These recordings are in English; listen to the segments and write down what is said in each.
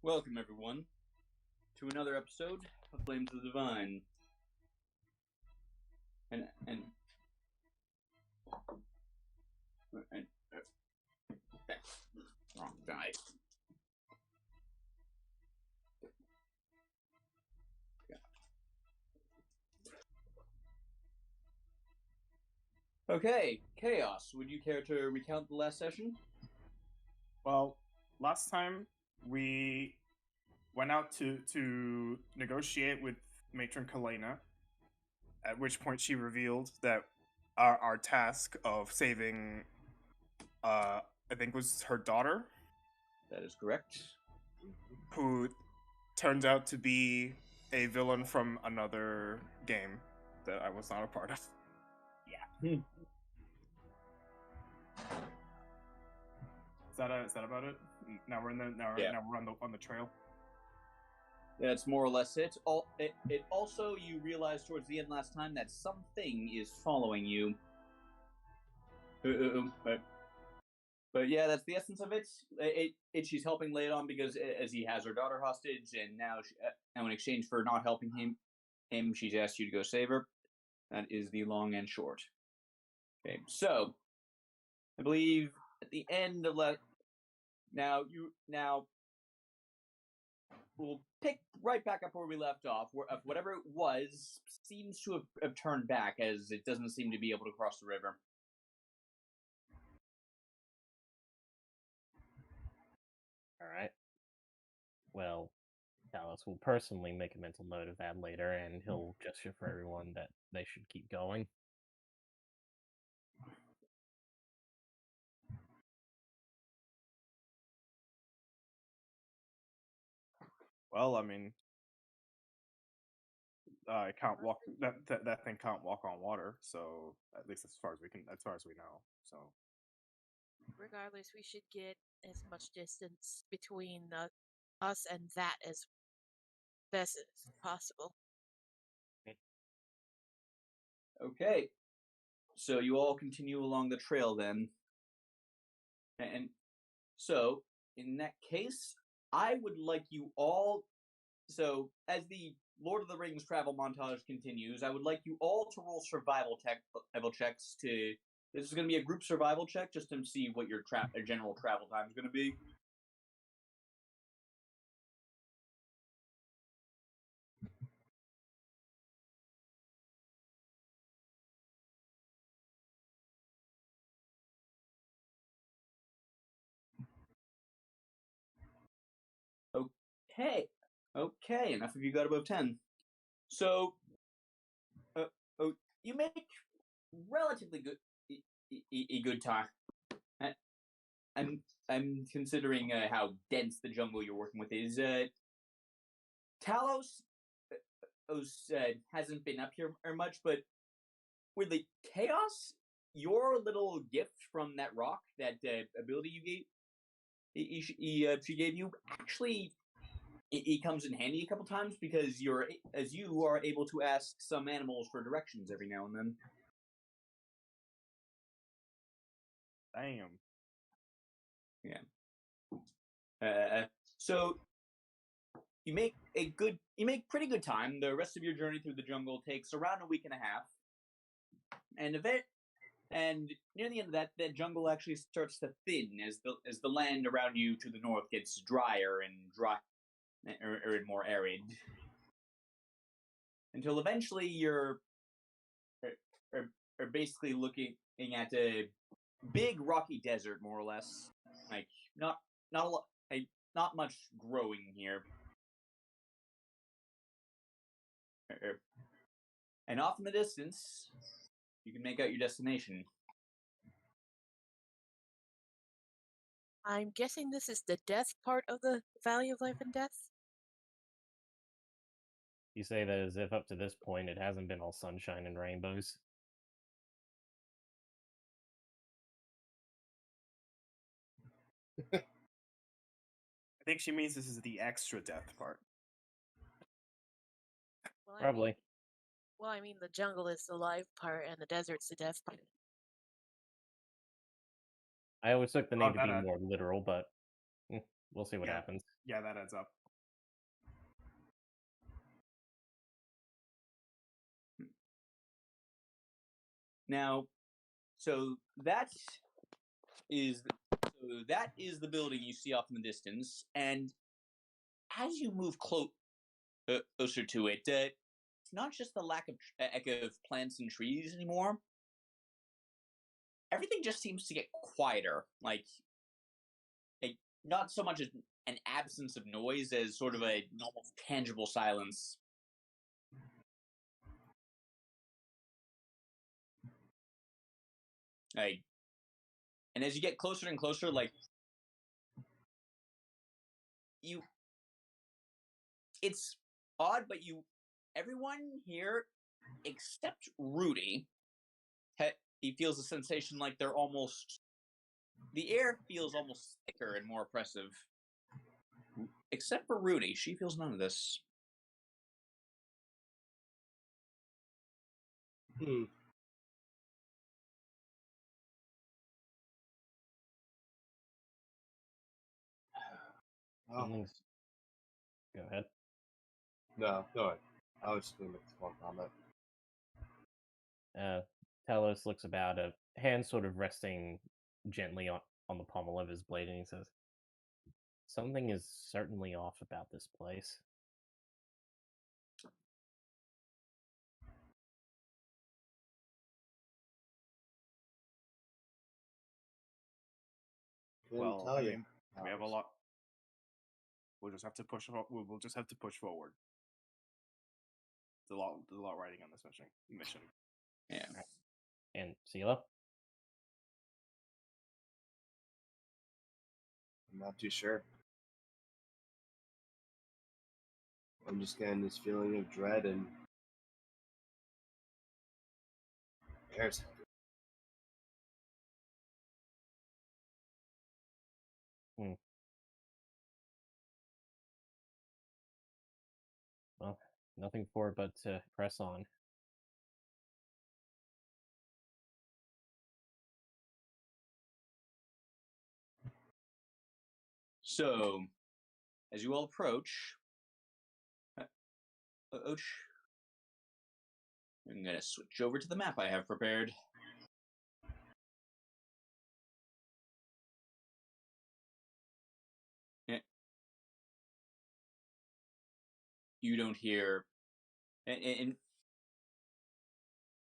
Welcome, everyone, to another episode of Flames of the Divine. And wrong die. Okay, Chaos. Would you care to recount the last session? Well, last time we went out to negotiate with Matron Kalena, at which point she revealed that our task of saving, I think was her daughter, That is correct. who turned out to be a villain from another game that I was not a part of. Yeah. Is that about it? Now we're on the trail. That's more or less it. It also, you realized towards the end last time that something is following you. But yeah, that's the essence of it. She's helping lay it on because as he has her daughter hostage, and now in exchange for not helping him, she's asked you to go save her. That is the long and short. Okay, so I believe at the end of now we'll pick right back up where we left off. Whatever it was seems to have turned back, as it doesn't seem to be able to cross the river. All right. Well, Dallas will personally make a mental note of that later, and he'll gesture for everyone that they should keep going. Well, I mean, it can't walk. That thing can't walk on water. So at least as far as we know. So regardless, we should get as much distance between us and that as best as possible. Okay, so you all continue along the trail then, and so in that case, I would like you all. So as the Lord of the Rings travel montage continues, I would like you all to roll survival checks. This is going to be a group survival check just to see what your general travel time is going to be. Okay, enough of you got above 10. So, you make relatively good time. I'm considering how dense the jungle you're working with is. Talos hasn't been up here much, but with the Chaos, your little gift from that rock, that ability you gave, she gave you, actually it comes in handy a couple times because you are able to ask some animals for directions every now and then. damn. Yeah. So you make pretty good time. The rest of your journey through the jungle takes around a week and a half, and near the end of that jungle actually starts to thin as the land around you to the north gets drier and more arid, until eventually you're basically looking at a big rocky desert, more or less. Like not a lot, not much growing here. And off in the distance, you can make out your destination. I'm guessing this is the death part of the Valley of Life and Death? You say that as if up to this point it hasn't been all sunshine and rainbows. I think she means this is the extra death part. Well, Probably. I mean, the jungle is the live part and the desert's the death part. I always took the name to be more literal, but We'll see what Yeah. happens. Yeah, that adds up. Now, so that is the building you see off in the distance, and as you move closer to it, it's not just the lack of plants and trees anymore. Everything just seems to get quieter, like not so much as an absence of noise as sort of a almost tangible silence. Like, and as you get closer and closer, like it's odd, but everyone here except Rudy, he feels a sensation like the air feels almost thicker and more oppressive. Except for Rudy, she feels none of this. Oh, Go ahead. no, go ahead. I was just going to make a small comment. Talos looks about, a hand sort of resting gently on the pommel of his blade, and he says, "Something is certainly off about this place." Couldn't tell you. We have a lot. We'll just have to push. We'll just have to push forward. There's a lot riding on this mission. Yeah. And Sela? I'm not too sure. I'm just getting this feeling of dread and air's Well, nothing for it but to press on. So, as you all approach, I'm going to switch over to the map I have prepared. You don't hear, and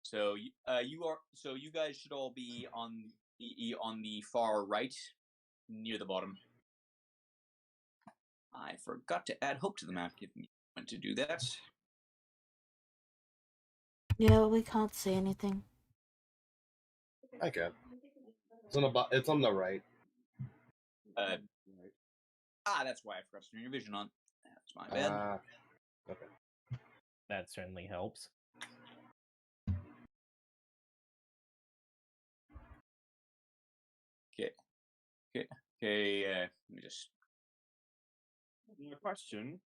so you guys should all be on the far right, near the bottom. I forgot to add hope to the map. Give me a moment to do that. Yeah, we can't see anything. I can. It's on the right. That's why I forgot to turn your vision on. That's my bad. Okay. That certainly helps. Okay. Let me just. Question.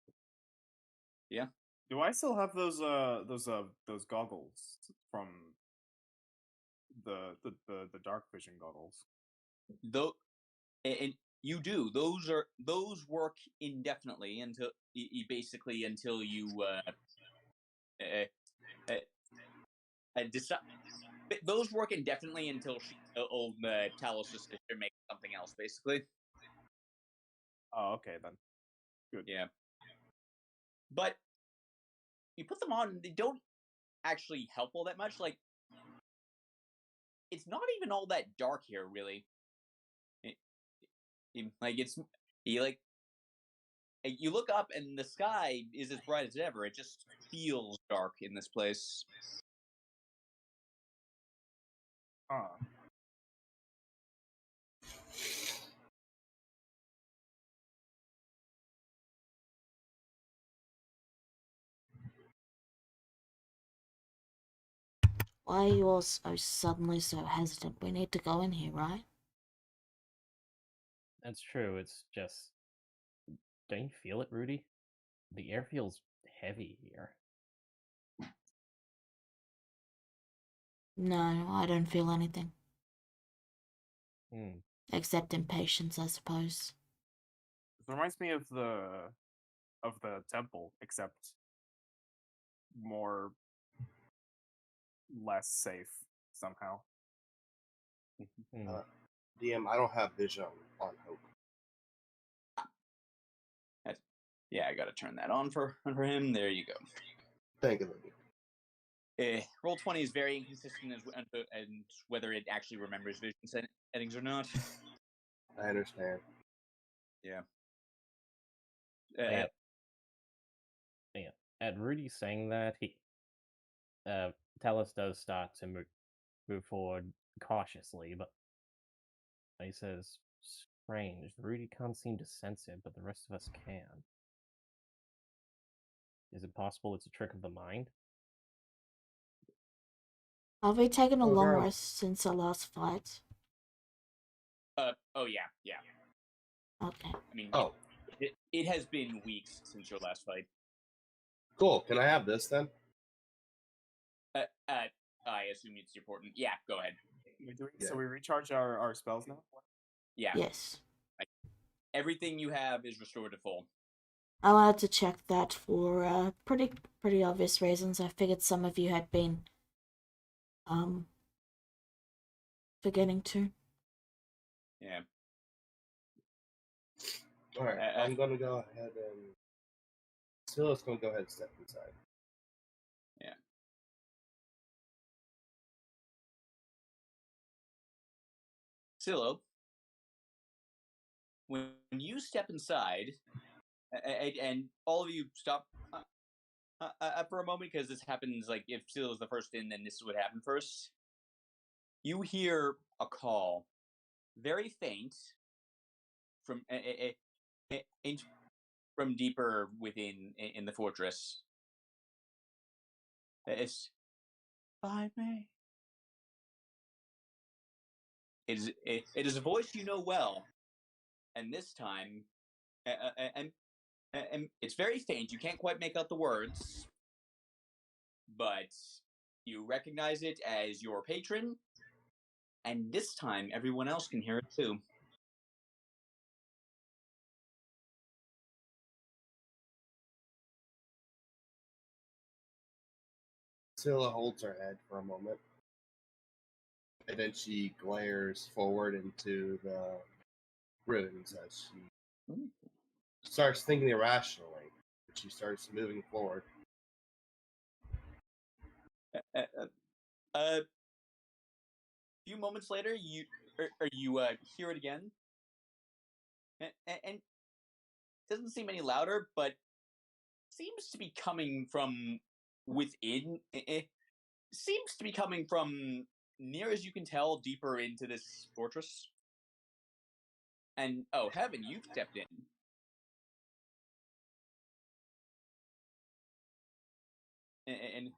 Yeah. Do I still have those goggles from the dark vision goggles? Though, and you do. Those work indefinitely until basically until you decide. Those work indefinitely until old Talos' sister makes something else. Basically. Oh, okay then. Good. Yeah. But you put them on, they don't actually help all that much. Like, it's not even all that dark here, really. You look up and the sky is as bright as ever. It just feels dark in this place. Why are you all so suddenly so hesitant? We need to go in here, right? That's true. It's just, don't you feel it, Rudy? The air feels heavy here. No, I don't feel anything. Hmm. Except impatience, I suppose. reminds me of the temple, except more less safe somehow. Hmm. DM, I don't have vision on Hope. Yeah, I gotta turn that on for him. There you go. Thank you, Libby. Roll 20 is very inconsistent and whether it actually remembers vision settings or not. I understand. Yeah. Yeah. At Rudy saying that, Talos does start to move forward cautiously, but he says, "Strange. Rudy can't seem to sense it, but the rest of us can. Is it possible it's a trick of the mind?" Have we taken a Oh, long girl. rest since our last fight? Oh yeah. Okay. I mean, Oh, it has been weeks since your last fight. cool. Can I have this then? I assume it's important. Yeah, go ahead. So we recharge our spells now? Yeah. Yes. Everything you have is restored to full. I wanted to check that for pretty obvious reasons. I figured some of you had been forgetting to. Yeah. All right. I'm gonna go ahead and. Silas gonna go ahead and step inside. Yeah. Silo, when you step inside, and all of you stop for a moment because this happens. Like if Silo's the first in, then this is what happened first. You hear a call, very faint, from from deeper within in the fortress. It's by me. It is a voice you know well, and this time, and it's very faint. You can't quite make out the words, but you recognize it as your patron, and this time everyone else can hear it too. Scylla holds her head for a moment, and then she glares forward into the ruins as she starts thinking irrationally. She starts moving forward. A few moments later, you hear it again, and it doesn't seem any louder, but seems to be coming from within. It seems to be coming from near as you can tell, deeper into this fortress. And oh heaven, you've stepped in. And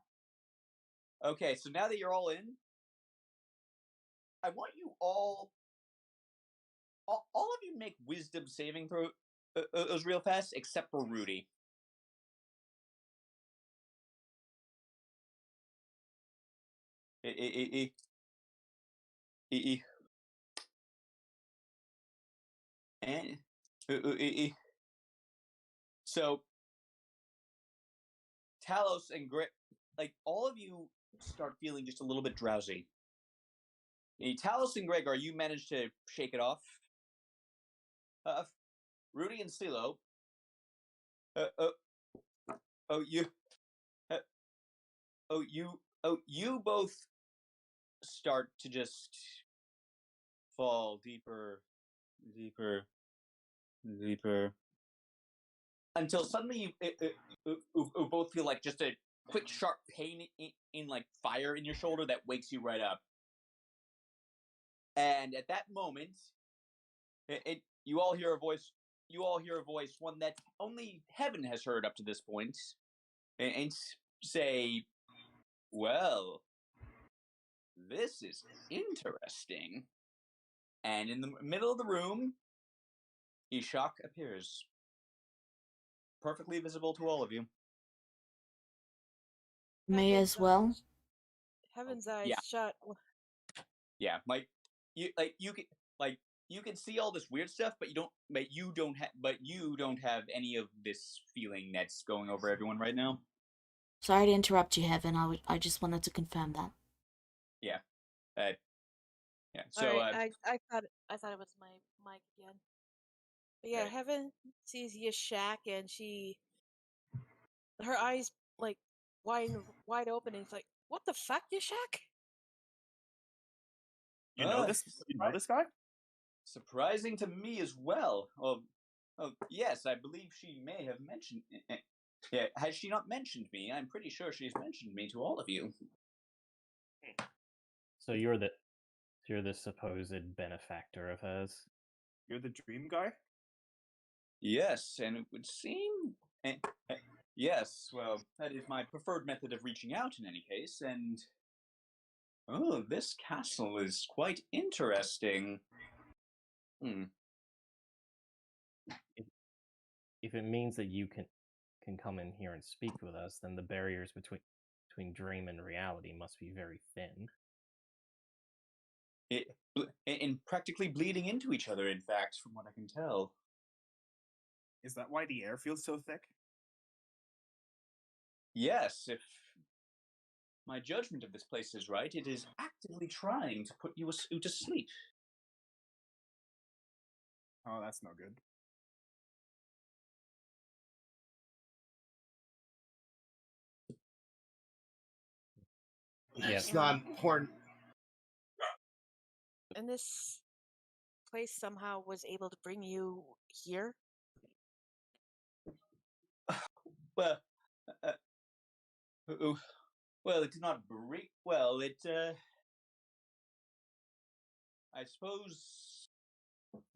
okay, so now that you're all in, I want you all of you make wisdom saving throws real fast, except for Rudy. And so Talos and Greg, like all of you, start feeling just a little bit drowsy. Talos and Greg, you managed to shake it off. Rudy and Silo, you both start to just fall deeper, until suddenly you both feel like just a quick, sharp pain in like fire in your shoulder that wakes you right up. And at that moment, you all hear a voice. You all hear a voice, one that only heaven has heard up to this point, and say, "Well, this is interesting." And in the middle of the room, Ishak appears, perfectly visible to all of you. Me as well. Heaven's eyes Yeah. shut. Yeah, you can you can see all this weird stuff, but you don't have any of this feeling that's going over everyone right now. Sorry to interrupt you, Heaven. I just wanted to confirm that. Yeah. Yeah. All So right, I thought it was my mic again. But yeah, Okay. Heaven sees Yashak and her eyes like wide open, and it's like, what the fuck, Yashak? You know this? You know this guy? surprising to me as well. Oh, yes, I believe she may have mentioned. Yeah, has she not mentioned me? I'm pretty sure she's mentioned me to all of you. So you're the supposed benefactor of hers. You're the dream guy? Yes, and it would seem. Yes, well, that is my preferred method of reaching out in any case, and. Oh, this castle is quite interesting. If it means that you can come in here and speak with us, then the barriers between dream and reality must be very thin. And practically bleeding into each other, in fact, from what I can tell. Is that why the air feels so thick? Yes, if my judgment of this place is right, it is actively trying to put you to sleep. Oh, that's no good. Yeah. It's not important. And this place somehow was able to bring you here. Well, well, it did not bring. Well, it. I suppose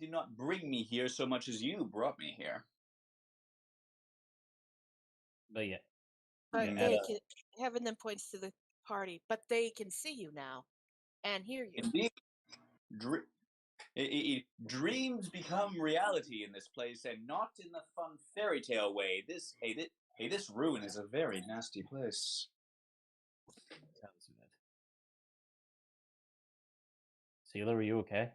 did not bring me here so much as you brought me here. But yeah, But Yeah, they can. Heaven then points to the party, but they can see you now and hear you. Indeed, dreams become reality in this place, and not in the fun fairy tale way. This ruin is a very nasty place. sounds good. Sealer, are you okay?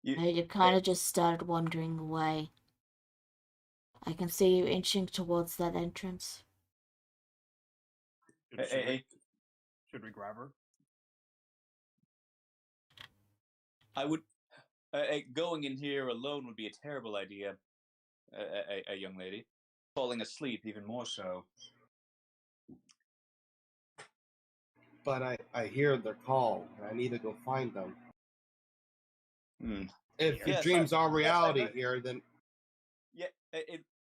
You kind of just started wandering away. I can see you inching towards that entrance. Should we grab her? I would. Going in here alone would be a terrible idea. A young lady, falling asleep even more so. But I hear their call, and I need to go find them. If your Yes, dreams are reality yes, here, then yeah,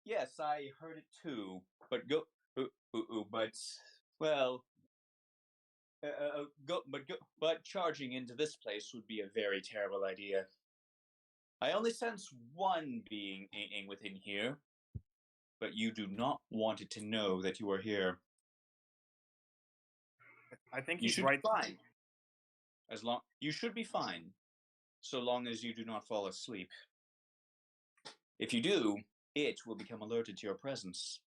yes, I heard it too. But but well, but charging into this place would be a very terrible idea. I only sense one being within here, but you do not want it to know that you are here. I think You he's should right. be fine. You should be fine, so long as you do not fall asleep. If you do, it will become alerted to your presence.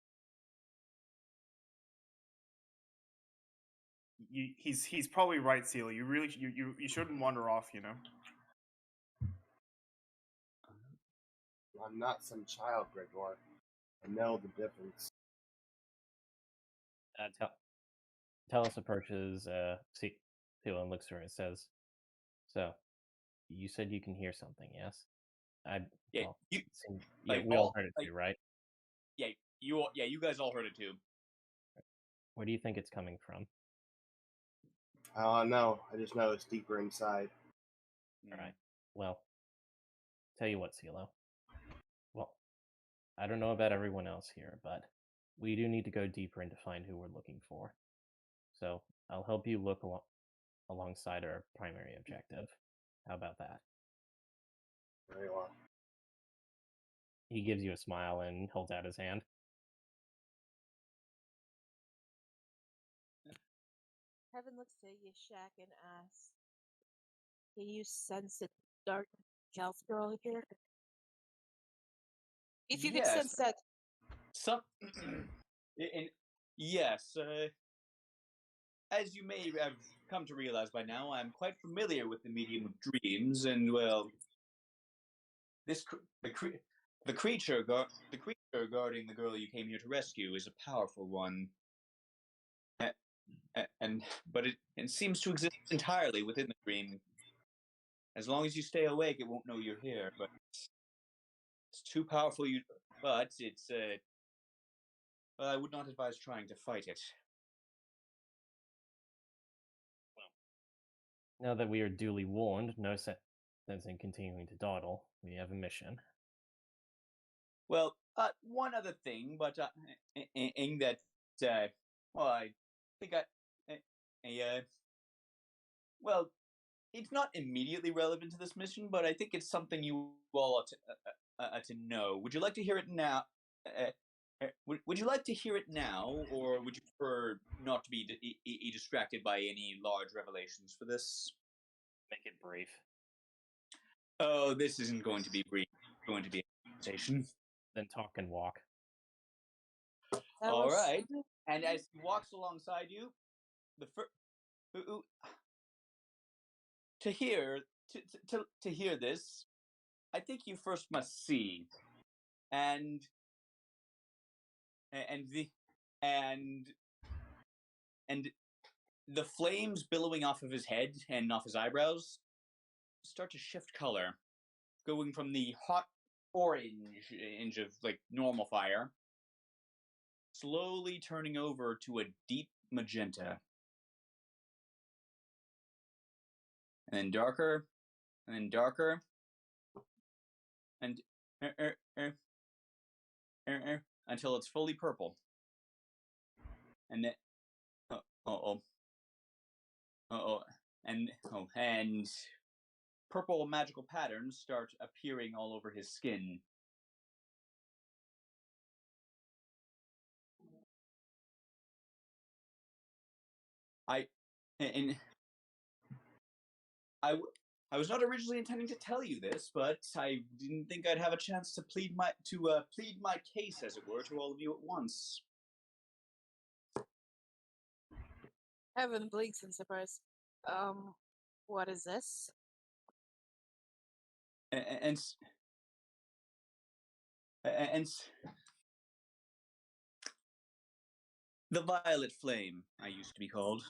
He's probably right, Seal. You really you shouldn't wander off. You know. I'm not some child, Gregor. I know the difference. Talos approaches Sealer and looks at her and says, "So, you said you can hear something, yes? Yeah, we all heard it too, right? Yeah, you guys all heard it too. Where do you think it's coming from?" I don't know. I just know it's deeper inside. All right. Well, tell you what, CeeLo. Well, I don't know about everyone else here, but we do need to go deeper in to find who we're looking for. So I'll help you look alongside our primary objective. How about that? Very well. He gives you a smile and holds out his hand. Heaven looks to Yashak and asks, "Can you sense a dark elf girl here? If you can sense that." Some, and yes, as you may have come to realize by now, I'm quite familiar with the medium of dreams, and well, the creature guarding the girl you came here to rescue is a powerful one, but it seems to exist entirely within the dream. As long as you stay awake, it won't know you're here. But it's too powerful. But it's well, I would not advise trying to fight it. Now that we are duly warned, no sense in continuing to dawdle. We have a mission. Well, one other thing, but in that, well, I think well, it's not immediately relevant to this mission, but I think it's something you all ought to know. Would you like to hear it now? Would you like to hear it now, or would you prefer not to be distracted by any large revelations for this? Make it brief. Oh, this isn't going to be brief. It's going to be a conversation. Then talk and walk. All right. And as he walks alongside you, to hear this, I think you first must see, and the flames billowing off of his head and off his eyebrows start to shift color, going from the hot orange of like normal fire, slowly turning over to a deep magenta, and then darker, and then darker, and until it's fully purple, and then and purple magical patterns start appearing all over his skin. I was not originally intending to tell you this, but I didn't think I'd have a chance to plead my case, as it were, to all of you at once. I haven't blinked in surprise. What is this? And the Violet Flame, I used to be called.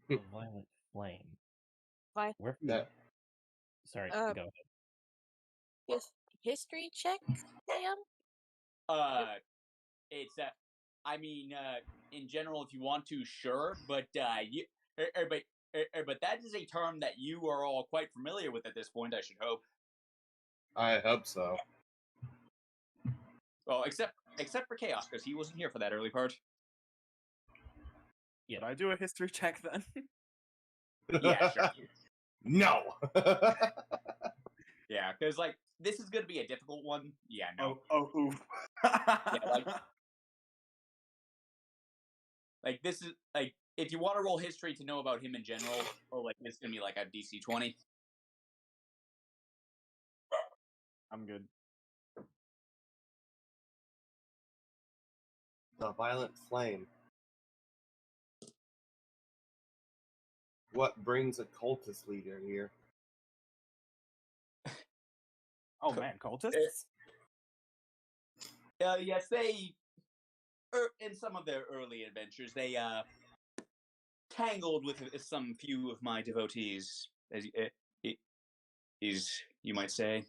The Violet Flame. Where? Sorry, go ahead. History check, Sam? It's I mean, in general, if you want to, sure, but but that is a term that you are all quite familiar with at this point, I should hope. I hope so. Well, except for Chaos, because he wasn't here for that early part. Yeah, I do a history check then. Yeah, sure. No. Yeah, because like this is gonna be a difficult one. Yeah, no. Oof. Yeah, like this is like if you want to roll history to know about him in general, or like it's gonna be like a DC 20. I'm good. The Violet Flame. What brings a cultist leader here? Oh man, cultists? Yes, they in some of their early adventures, they tangled with some few of my devotees, as you might say.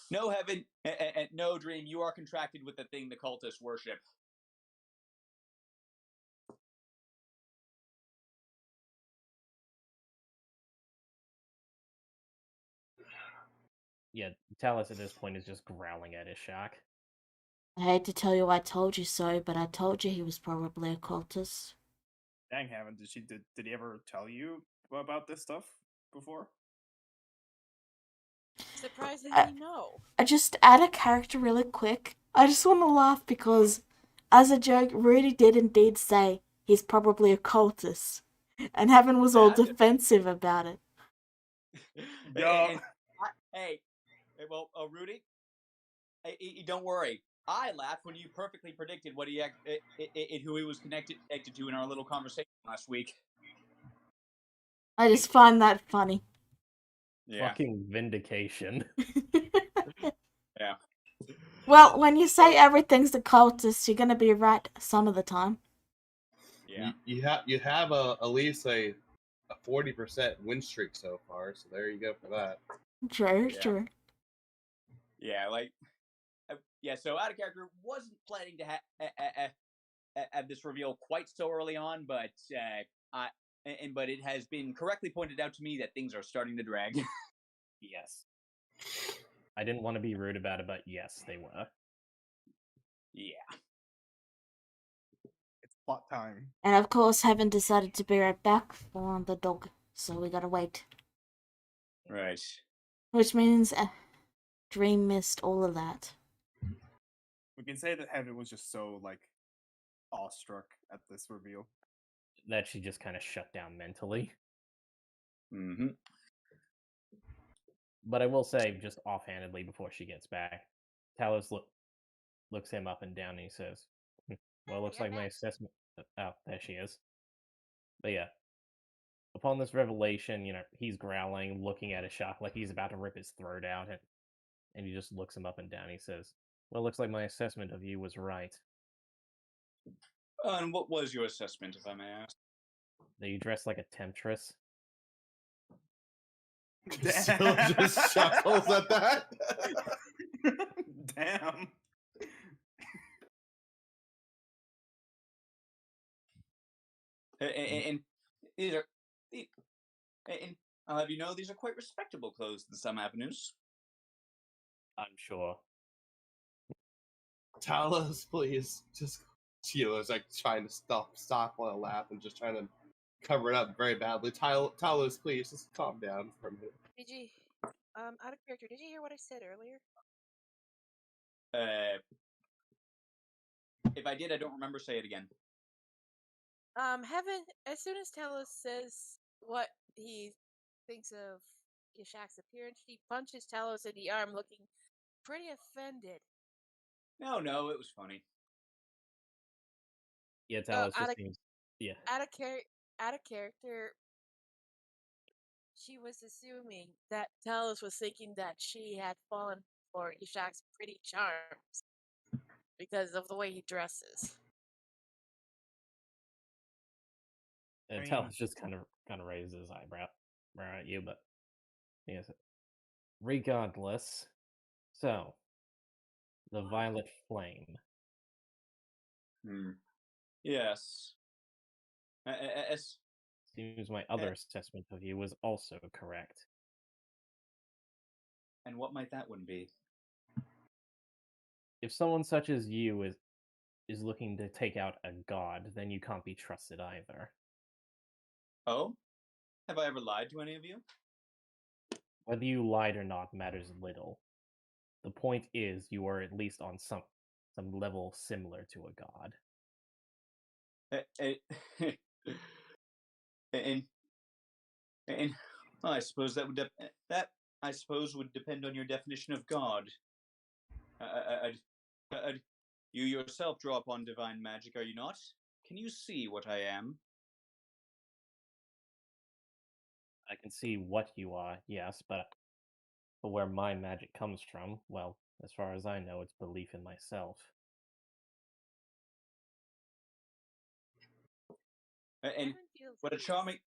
No heaven, and no dream. You are contracted with the thing the cultists worship. Yeah, Talus at this point is just growling at his shock. I hate to tell you I told you so, but I told you he was probably a cultist. Dang, Haven, did he ever tell you about this stuff before? Surprisingly, no. I just add a character really quick. I just want to laugh because as a joke, Rudy did indeed say he's probably a cultist, and Heaven was all defensive about it. Yo. Hey, well, Rudy, don't worry. I laughed when you perfectly predicted what who he was connected to in our little conversation last week. I just find that funny. Yeah. Fucking vindication. Yeah. Well, when you say everything's a cultist, you're gonna be right some of the time. Yeah. You have at least a 40% win streak so far, so there you go for that. True, Yeah. true. Yeah, so out of character, wasn't planning to have this reveal quite so early on, but but it has been correctly pointed out to me that things are starting to drag. Yes. I didn't want to be rude about it, but yes, they were. Yeah. It's plot time. And of course, Heaven decided to be right back for the dog, so we gotta wait. Right. Which means Dream missed all of that. We can say that Heaven was just so, like, awestruck at this reveal. That she just kind of shut down mentally. Mm-hmm. But I will say, just offhandedly before she gets back, Talos looks him up and down and he says, well, it looks like my assessment... Oh, there she is. But yeah. Upon this revelation, he's growling, looking at a shark like he's about to rip his throat out, and he just looks him up and down. He says, well, it looks like my assessment of you was right. And what was your assessment, if I may ask? That you dress like a temptress. Still just chuckles at that. Damn. And these are, and I'll have you know, these are quite respectable clothes in some avenues. I'm sure. Talos, please. Just Sheila's like trying to stop while laugh and just trying to cover it up very badly. Talos, please just calm down for a minute. Did you, out of character, did you hear what I said earlier? If I did, I don't remember. Say it again. Heaven, as soon as Talos says what he thinks of Yashak's appearance, he punches Talos in the arm, looking pretty offended. No, it was funny. Yeah, Talos just seems... Yeah. Out of character, she was assuming that Talos was thinking that she had fallen for Yashak's pretty charms because of the way he dresses. And Talos just kind of raises his eyebrow at you, but yes. Regardless, so the violet flame. Yes. Seems my other assessment of you was also correct. And what might that one be? If someone such as you is looking to take out a god, then you can't be trusted either. Oh? Have I ever lied to any of you? Whether you lied or not matters little. The point is, you are at least on some level similar to a god. And well, I suppose that would depend on your definition of God. You yourself draw upon divine magic, are you not? Can you see what I am? I can see what you are, yes, but where my magic comes from, well, as far as I know, it's belief in myself. And what a charming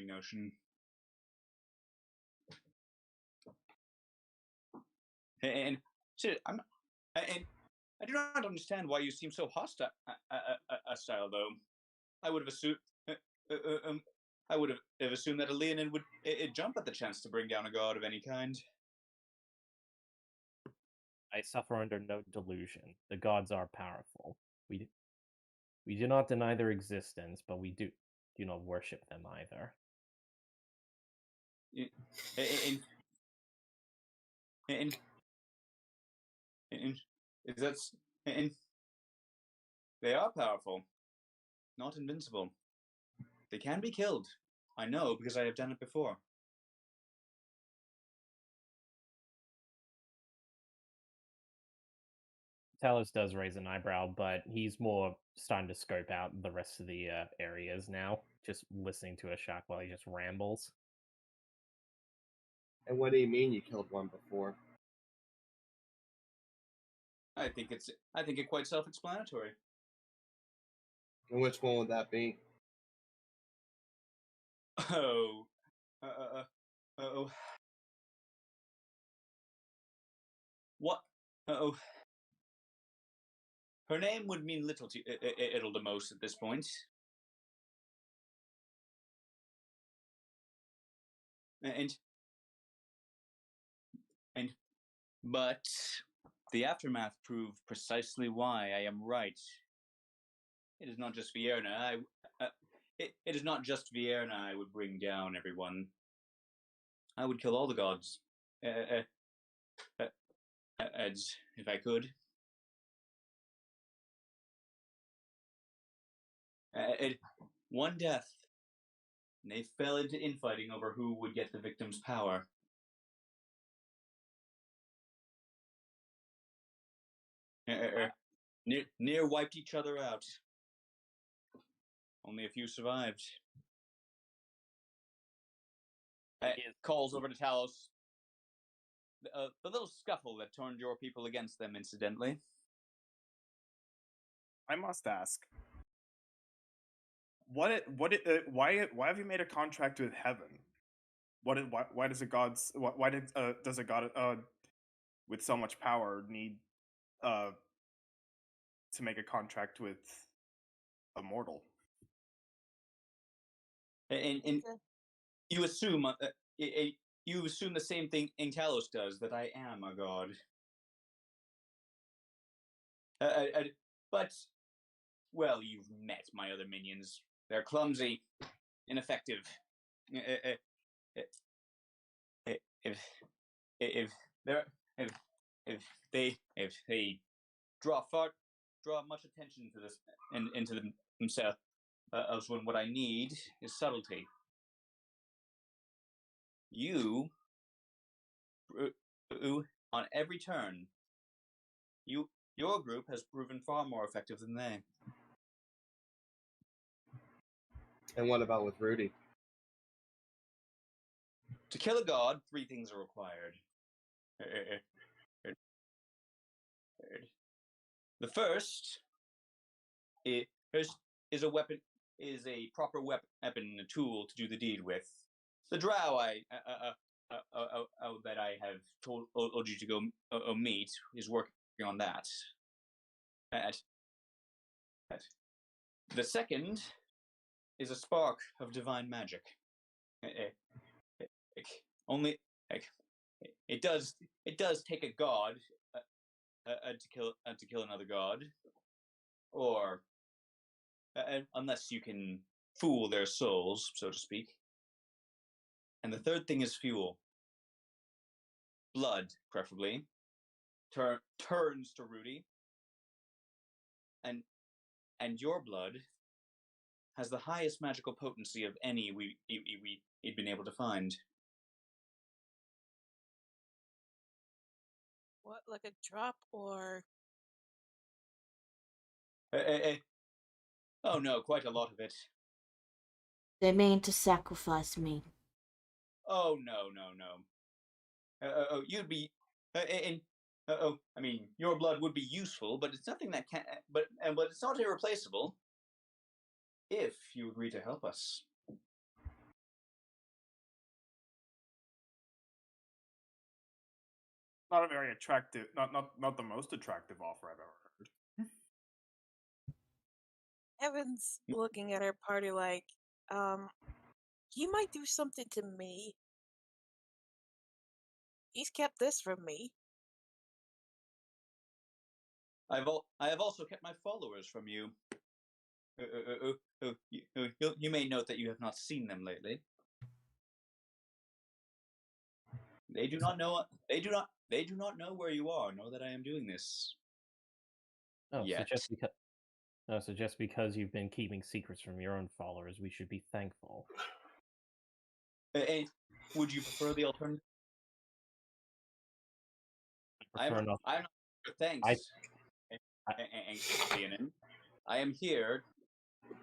notion. And I do not understand why you seem so hostile. Though, I would have assumed. I would have assumed that a Leonid would jump at the chance to bring down a god of any kind. I suffer under no delusion. The gods are powerful. We do not deny their existence, but we do not worship them either. And is that They are powerful, not invincible. They can be killed. I know because I have done it before. Talos does raise an eyebrow, but he's more starting to scope out the rest of the areas now, just listening to Ashak while he just rambles. And what do you mean you killed one before? I think it's quite self-explanatory. And which one would that be? Oh. What? Oh. Her name would mean little to it'll the most at this point. But the aftermath proved precisely why I am right. It is not just Vierna. It is not just Vierna I would bring down, everyone. I would kill all the gods. As if I could. One death. And they fell into infighting over who would get the victim's power. Near wiped each other out. Only a few survived. Calls over to Talos. The little scuffle that turned your people against them, incidentally. I must ask, why have you made a contract with heaven? Why does a god's does a god with so much power need to make a contract with a mortal? And you assume you assume the same thing Talos does, that I am a god. But, well, you've met my other minions. They're clumsy, ineffective. If they draw much attention to this and into themselves, when what I need is subtlety. You, on every turn, your group has proven far more effective than they. And what about with Rudy? To kill a god, 3 things are required. The first is a weapon, is a proper weapon, a tool to do the deed with. The drow that I have told you to go meet is working on that. The second is a spark of divine magic. Only it does take a god to kill another god, or unless you can fool their souls, so to speak. And the third thing is fuel. Blood, preferably. Turns to Rudy. And your blood has the highest magical potency of any we'd been able to find. What, like a drop or? Oh no, quite a lot of it. They mean to sacrifice me. Oh no. You'd be, I mean, your blood would be useful, but it's nothing that can. But it's not irreplaceable. If you agree to help us. Not a very attractive, not the most attractive offer I've ever heard. Evan's looking at her party like, he might do something to me. He's kept this from me. I have also kept my followers from you. You may note that you have not seen them lately. They do not know. They do not know where you are. Nor that I am doing this. Oh, yet. so No, so just because you've been keeping secrets from your own followers, we should be thankful. And would you prefer the alternative? I prefer not. I'm not thanks. Anxious, I am here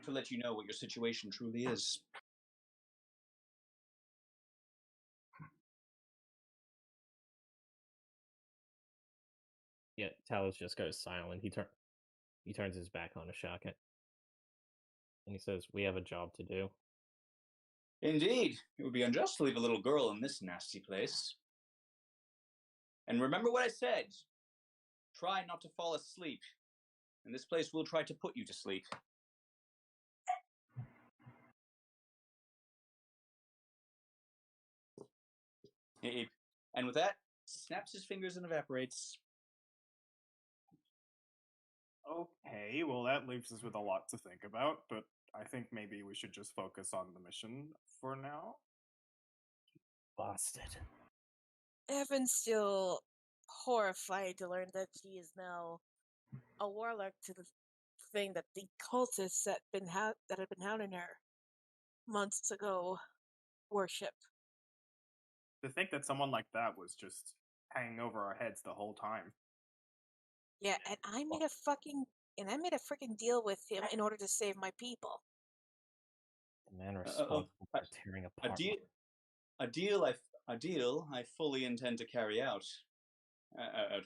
to let you know what your situation truly is. Yeah, Talos just goes silent. He turns his back on Ashaka. And he says, "We have a job to do." Indeed, it would be unjust to leave a little girl in this nasty place. And remember what I said. Try not to fall asleep. And this place will try to put you to sleep. And with that, snaps his fingers and evaporates. Okay, well, that leaves us with a lot to think about, but I think maybe we should just focus on the mission for now. Busted. Evan's still horrified to learn that she is now a warlock to the thing that the cultists that had been hounding her months ago worship. To think that someone like that was just hanging over our heads the whole time. Yeah, and I made a freaking deal with him in order to save my people. The man responsible for tearing apart. A deal I fully intend to carry out.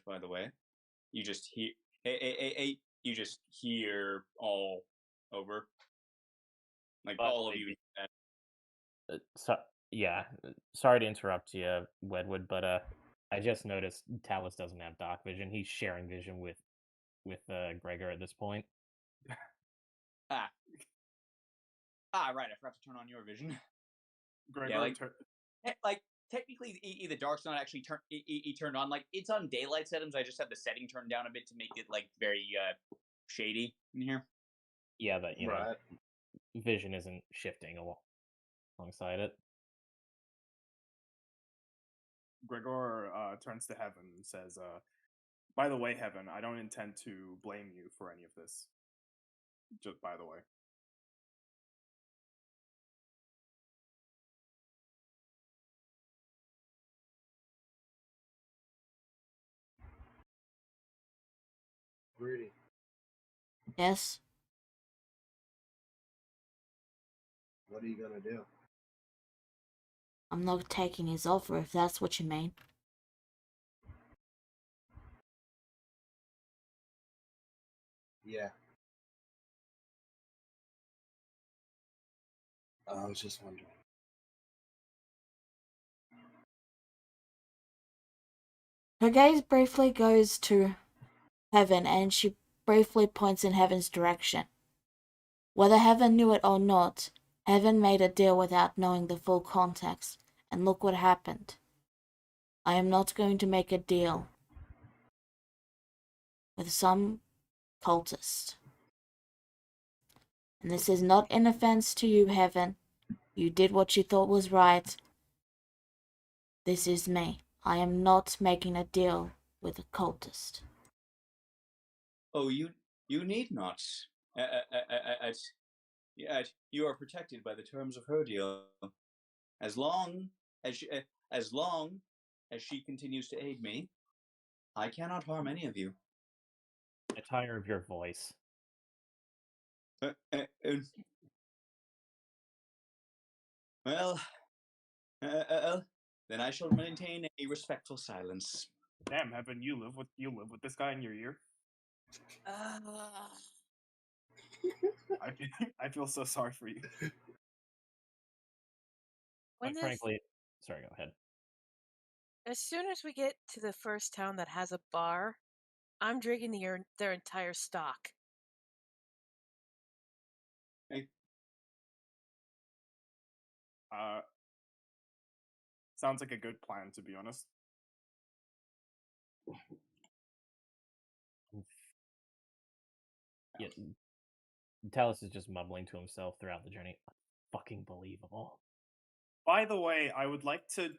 By the way, you just hear, you just hear all over, like But, all of you. Sorry to interrupt you, Wedwood, but I just noticed Talos doesn't have Doc Vision. He's sharing vision with Gregor at this point. Right. I forgot to turn on your vision. Gregor, like technically, the dark's not actually turned on. Like it's on daylight settings. I just have the setting turned down a bit to make it like very shady in here. Yeah, but you know, vision isn't shifting alongside it. Gregor turns to Heaven and says, by the way, Heaven, I don't intend to blame you for any of this. Just by the way. Rudy. Yes? What are you gonna do? I'm not taking his offer, if that's what you mean. Yeah. I was just wondering. Her gaze briefly goes to Heaven, and she briefly points in Heaven's direction. Whether Heaven knew it or not, Heaven made a deal without knowing the full context, and look what happened. I am not going to make a deal with some cultist. And this is not an offense to you, Heaven. You did what you thought was right. This is me. I am not making a deal with a cultist. Oh, you need not. You are protected by the terms of her deal. As long as she continues to aid me, I cannot harm any of you. I tire of your voice. Well, then I shall maintain a respectful silence. Damn, Heaven, you live with this guy in your ear? I feel so sorry for you. Frankly, sorry, go ahead. As soon as we get to the first town that has a bar, I'm drinking their entire stock. Hey. Sounds like a good plan, to be honest. Yeah, Talos is just mumbling to himself throughout the journey. Fucking believable. By the way, I would like to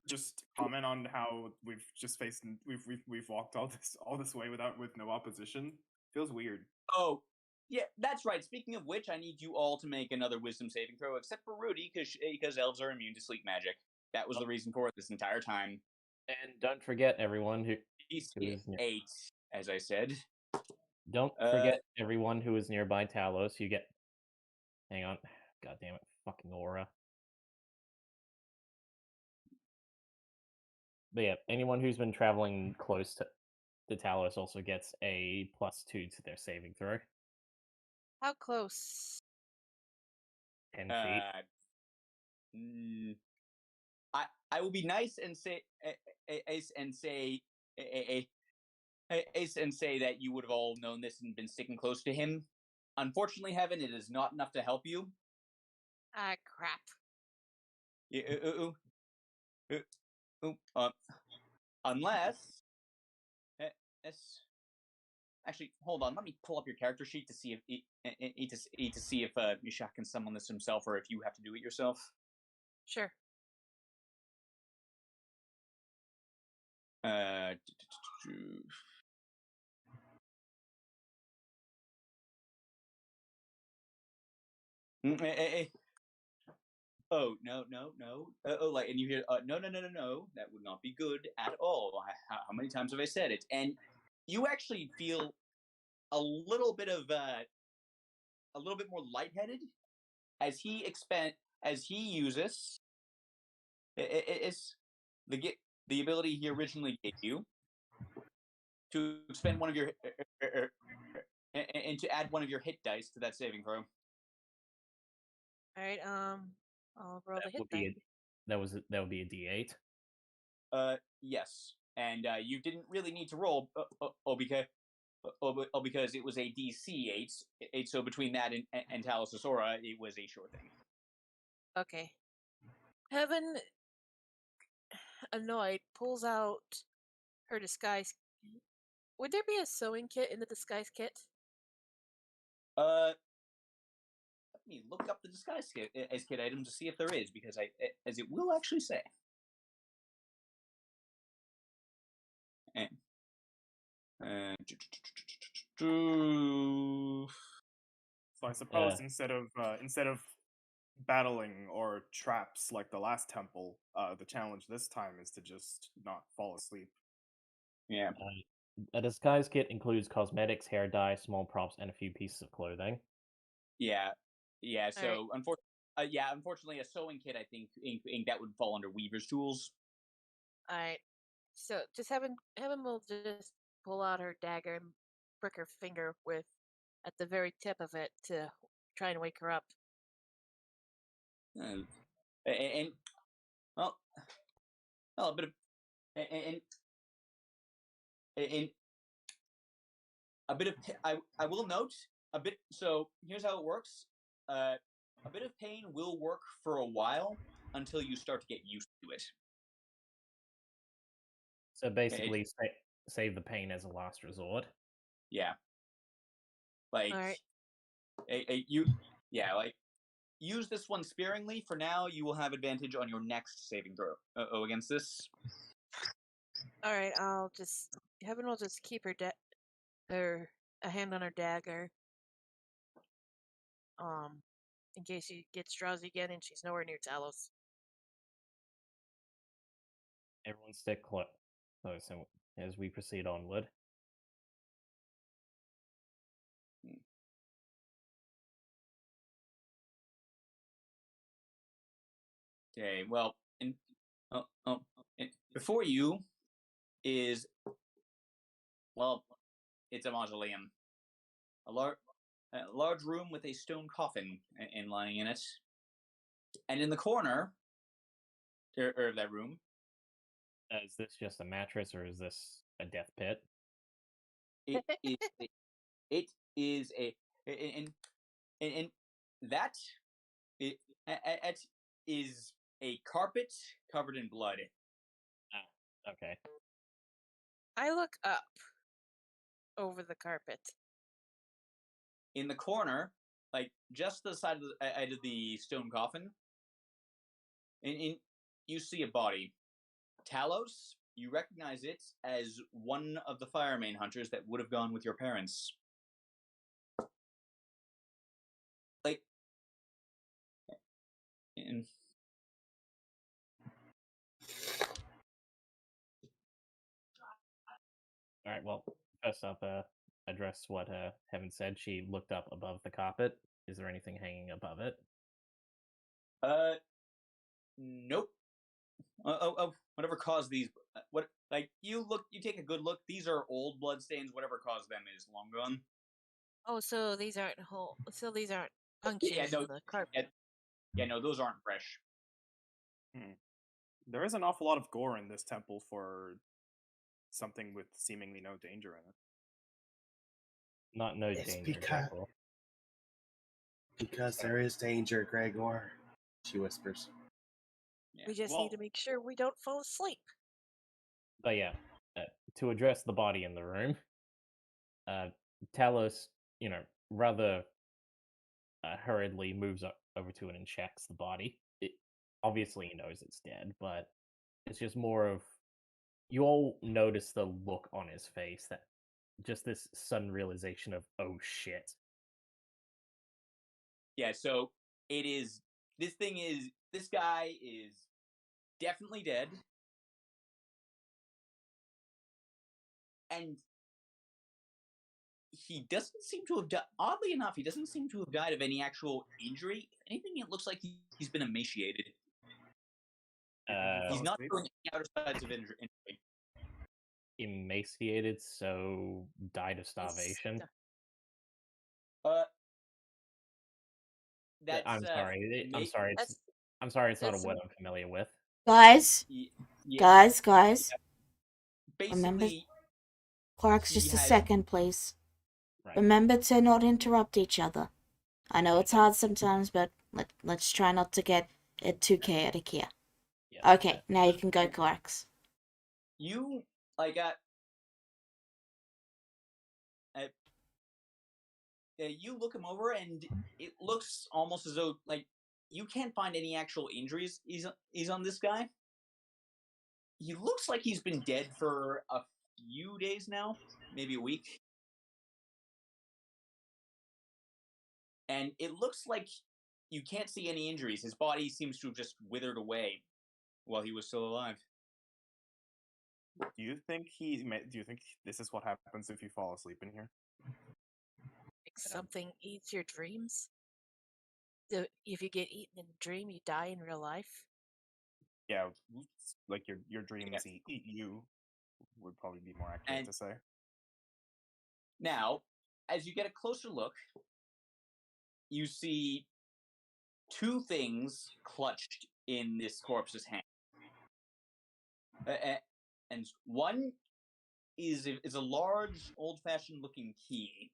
just comment on how we've just we've walked all this way with no opposition. Feels weird. Oh, Yeah, that's right. Speaking of which, I need you all to make another wisdom saving throw, except for Rudy, because elves are immune to sleep magic. That was the reason for it this entire time. And don't forget everyone who He's is near. 8, as I said. Don't forget everyone who is nearby Talos. You get. Hang on. God damn it. Fucking aura. But yeah, anyone who's been traveling close to Talos also gets a +2 to their saving throw. How close? 10 feet. I will be nice and say that you would have all known this and been sticking close to him. Unfortunately, Heaven, it is not enough to help you. Ah, crap. Unless, actually, hold on. Let me pull up your character sheet to see if Mishak can summon this himself, or if you have to do it yourself. Sure. Oh, no. And you hear, no, that would not be good at all. How many times have I said it? And you actually feel a little bit more lightheaded as he uses it's the ability he originally gave you to expend one of your and to add one of your hit dice to that saving throw. All right. I'll roll the hit would die. be that would be a D8. Yes, and you didn't really need to roll, because it was a DC 8. So between that and Talos' aura, it was a sure thing. Okay. Heaven, annoyed, pulls out her disguise. Would there be a sewing kit in the disguise kit? Let me look up the disguise kit item to see if there is, because as it will actually say. So I suppose instead of battling or traps like the last temple, the challenge this time is to just not fall asleep. Yeah. A disguise kit includes cosmetics, hair dye, small props, and a few pieces of clothing. Yeah. So right. Unfortunately, a sewing kit, I think, that would fall under Weaver's tools. All right. So just Heaven will just pull out her dagger and prick her finger with at the very tip of it to try and wake her up. And well, a bit of and a bit of I will note a bit. So here's how it works. A bit of pain will work for a while until you start to get used to it. So basically, save the pain as a last resort. Yeah. Like, all right. Like, use this one sparingly. For now, you will have advantage on your next saving throw against this. All right, Heaven will just keep a hand on her dagger, in case she gets drowsy again and she's nowhere near Talos. Everyone stick close as we proceed onward. Okay, well, and before you is, well, it's a mausoleum, a large room with a stone coffin and lying in it, and in the corner of that room. Is this just a mattress, or is this a death pit? It is and that it is a carpet covered in blood. Okay. I look up over the carpet. In the corner, like just the side of the stone coffin, and you see a body. Talos, you recognize it as one of the fire main hunters that would have gone with your parents. Alright, well, first up, address what Heaven said. She looked up above the carpet. Is there anything hanging above it? Nope. Whatever caused these, you take a good look. These are old blood stains. Whatever caused them is long gone. Oh, so these aren't these aren't Yeah, punctures no, in the carpet. no, those aren't fresh. There is an awful lot of gore in this temple for something with seemingly no danger in it. Not no It's danger, because- Jackal. Because there is danger, Gregor, she whispers. Yeah. We just well, need to make sure we don't fall asleep. But yeah, to address the body in the room, Talos, rather hurriedly moves over to it and checks the body. Obviously, he knows it's dead, but it's just more of you all notice the look on his face, that just this sudden realization of, oh shit. Yeah, so it is. This guy is definitely dead, and he doesn't seem to have died. Oddly enough, he doesn't seem to have died of any actual injury. If anything, it looks like he's been emaciated. He's not showing any outer signs of injury. Emaciated, so died of starvation. That's. I'm sorry. I'm sorry. That's- I'm sorry. It's not a that's word some- I'm familiar with. Guys, Yeah, guys. basically, Clark's he just a has- second, please. Right. Remember to not interrupt each other. I know it's hard sometimes, but let's try not to get it too chaotic here. Yeah. Okay, now you can go, Clarks. you you look him over, and it looks almost as though you can't find any actual injuries. He's on this guy. He looks like he's been dead for a few days now, maybe a week. And it looks like you can't see any injuries. His body seems to have just withered away while he was still alive. Do you think this is what happens if you fall asleep in here? Like something eats your dreams. If you get eaten in a dream, you die in real life. Yeah, like your dreams eat you would probably be more accurate to say. Now, as you get a closer look, you see two things clutched in this corpse's hand. And one is a large, old-fashioned looking key,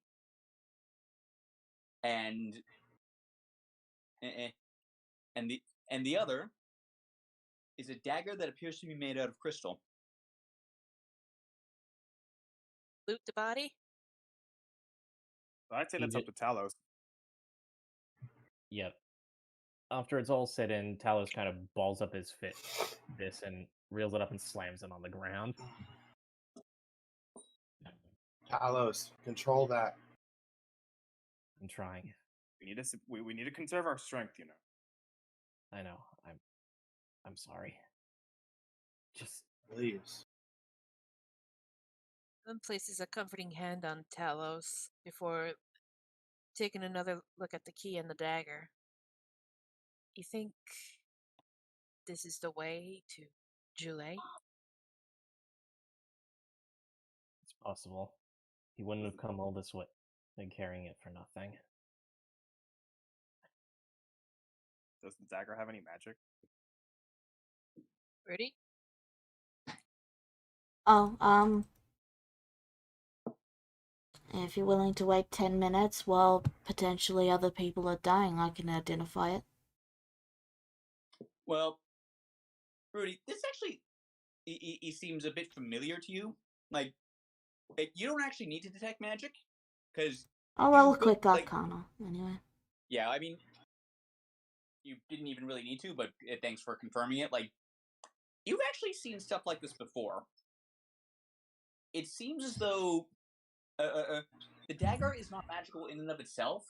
and the other is a dagger that appears to be made out of crystal. Loot the body. I'd say that's up to Talos. Yep. After it's all said in, Talos kind of balls up his fist and reels it up and slams it on the ground. Talos, control that. I'm trying. We need to conserve our strength, you know. I know. I'm sorry. Just Please. Then places a comforting hand on Talos before taking another look at the key and the dagger. You think this is the way to Jule? it's possible. He wouldn't have come all this way and carrying it for nothing. Does the dagger have any magic? Ready? Oh, if you're willing to wait 10 minutes while potentially other people are dying, I can identify it. Well, Rudy, this actually he seems a bit familiar to you. Like, you don't actually need to detect magic, because I'll roll a quick Arcana, anyway. Yeah, I mean, you didn't even really need to, but thanks for confirming it. Like, you've actually seen stuff like this before. It seems as though the dagger is not magical in and of itself.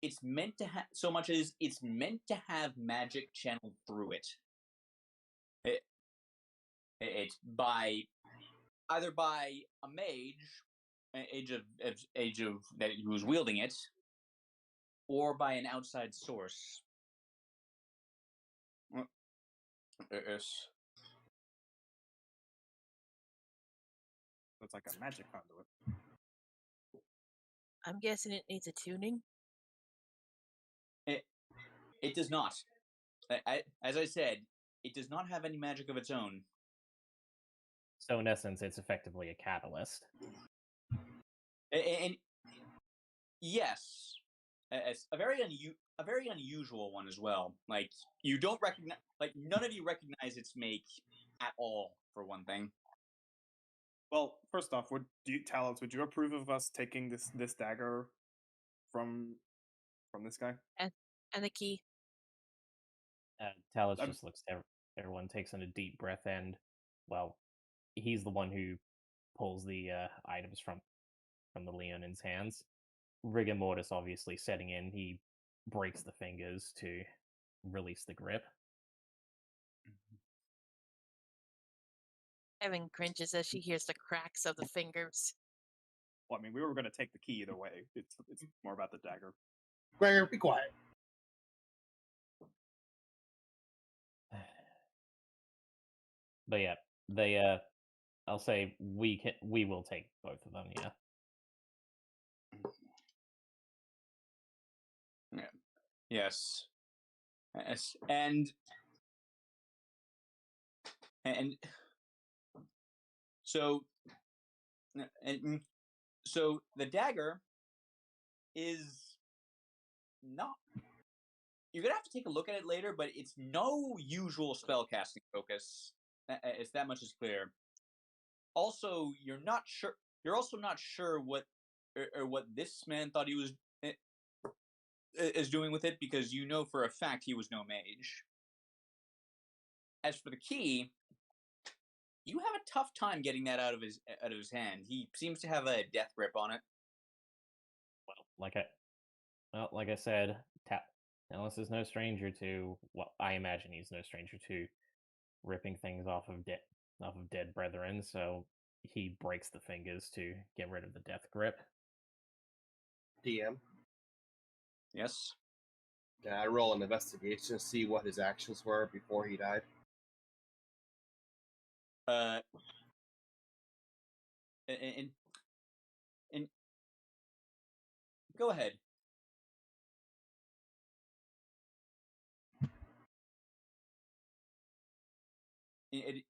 It's meant to have so much as it's meant to have magic channeled through it. It's by either by a mage, age of that who was wielding it, or by an outside source. Yes. It's like a magic conduit. I'm guessing it needs a tuning. It does not. As I said, it does not have any magic of its own. So in essence, it's effectively a catalyst. And yes, it's a very unusual one as well. Like you don't recognize, like none of you recognize its make at all. For one thing. Well, first off, Talos, would you approve of us taking this dagger from this guy? And the key. Talos just looks at everyone, takes in a deep breath, and, well, he's the one who pulls the items from the Leonin's hands. Rigor mortis obviously setting in. He breaks the fingers to release the grip. Evan cringes as she hears the cracks of the fingers. Well, I mean, we were going to take the key either way. It's more about the dagger. Gregor, be quiet. But yeah, they I'll say we will take both of them, yeah. Yes. Yes. And so the dagger is not. You're gonna have to take a look at it later, but it's no usual spellcasting focus. It's that much is clear. Also, you're not sure. You're also not sure what this man thought he was is doing with it, because you know for a fact he was no mage. As for the key, you have a tough time getting that out of his hand. He seems to have a death grip on it. Well, like I said, Talos is no stranger to. Well, I imagine he's no stranger to ripping things off of dead brethren. So he breaks the fingers to get rid of the death grip. DM. Yes. Can I roll an investigation to see what his actions were before he died? And go ahead. He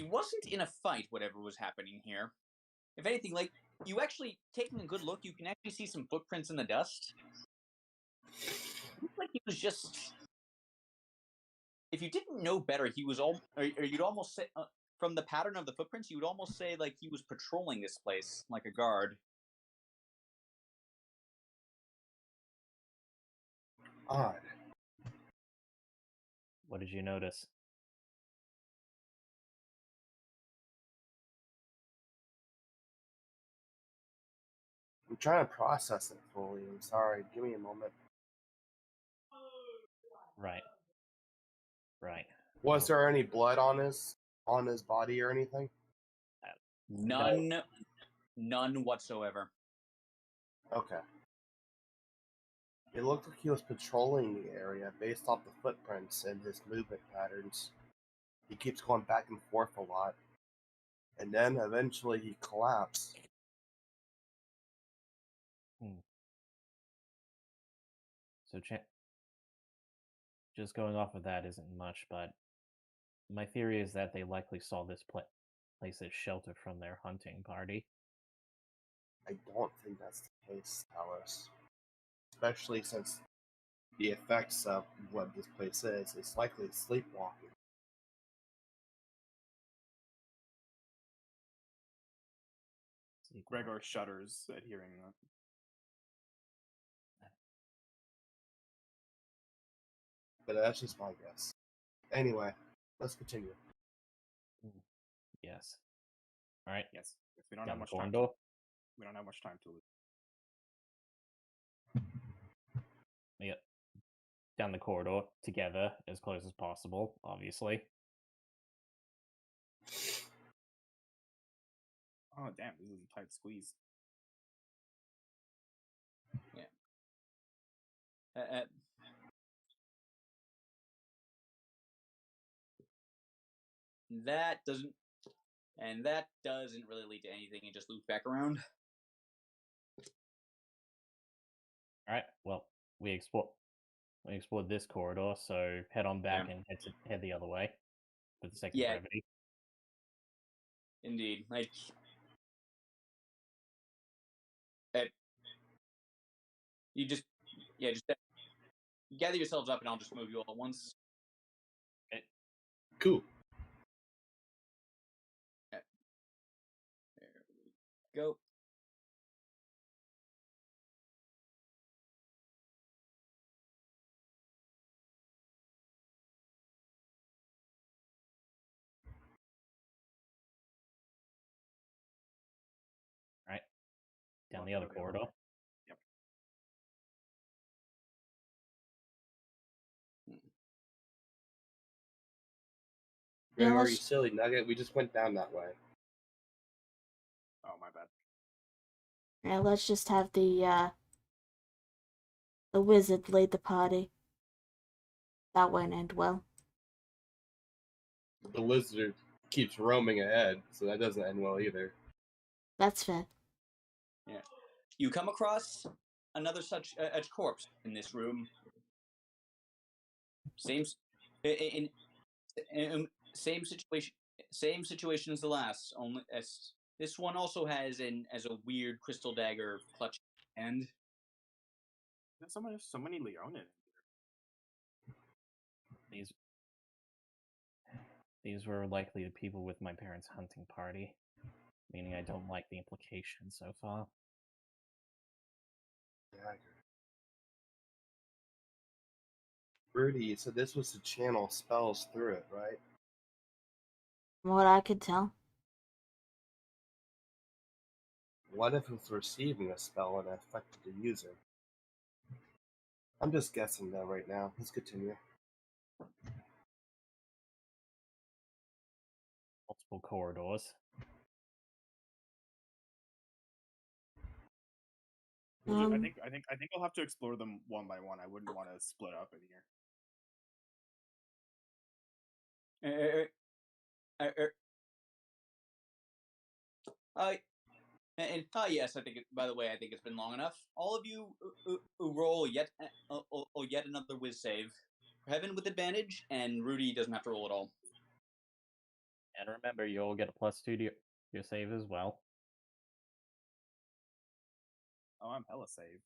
wasn't in a fight, whatever was happening here. If anything, like, you actually, taking a good look, you can actually see some footprints in the dust. Looks like he was just... If you didn't know better, he was or you'd almost say, from the pattern of the footprints, you would almost say, like, he was patrolling this place, like a guard. Odd. What did you notice? I'm trying to process it fully. I'm sorry. Give me a moment. Right. Was there any blood on his body or anything? None whatsoever. Okay. It looked like he was patrolling the area based off the footprints and his movement patterns. He keeps going back and forth a lot. And then eventually he collapsed. So just going off of that isn't much, but my theory is that they likely saw this place as shelter from their hunting party. I don't think that's the case, Talos. Especially since the effects of what this place is likely sleepwalking. Gregor shudders at hearing that. But that's just my guess. Anyway, let's continue. Yes. All right. Yes. We don't have much time. We don't have much time to lose. Yep. Down the corridor together, as close as possible, obviously. Oh damn, this is a tight squeeze. That doesn't really lead to anything. It just loops back around. All right. Well, we explored this corridor, so head on back and head the other way for the second gravity. Indeed, like you just gather yourselves up, and I'll just move you all at once. Okay. Cool. There we go. All right. Down the other corridor. Yep. Gregor, you silly nugget. We just went down that way. Oh, my bad. Yeah, let's just have the wizard lead the party. That won't end well. The wizard keeps roaming ahead, so that doesn't end well either. That's fair. Yeah. You come across another such corpse in this room. Same situation as the last. Only as this one also has a weird crystal dagger clutch hand. There's so many Leonin in here. These were likely the people with my parents' hunting party, meaning I don't like the implications so far. Rudy, so this was to channel spells through it, right? From what I could tell. What if it's receiving a spell and affected the user? I'm just guessing though right now. Let's continue. Multiple corridors. I think I'll have to explore them one by one. I wouldn't want to split up in here. Yes, I think. By the way, I think it's been long enough. All of you roll yet another whiz save. Heaven with advantage, and Rudy doesn't have to roll at all. And remember, you'll get a +2 to your save as well. Oh, I'm hella save.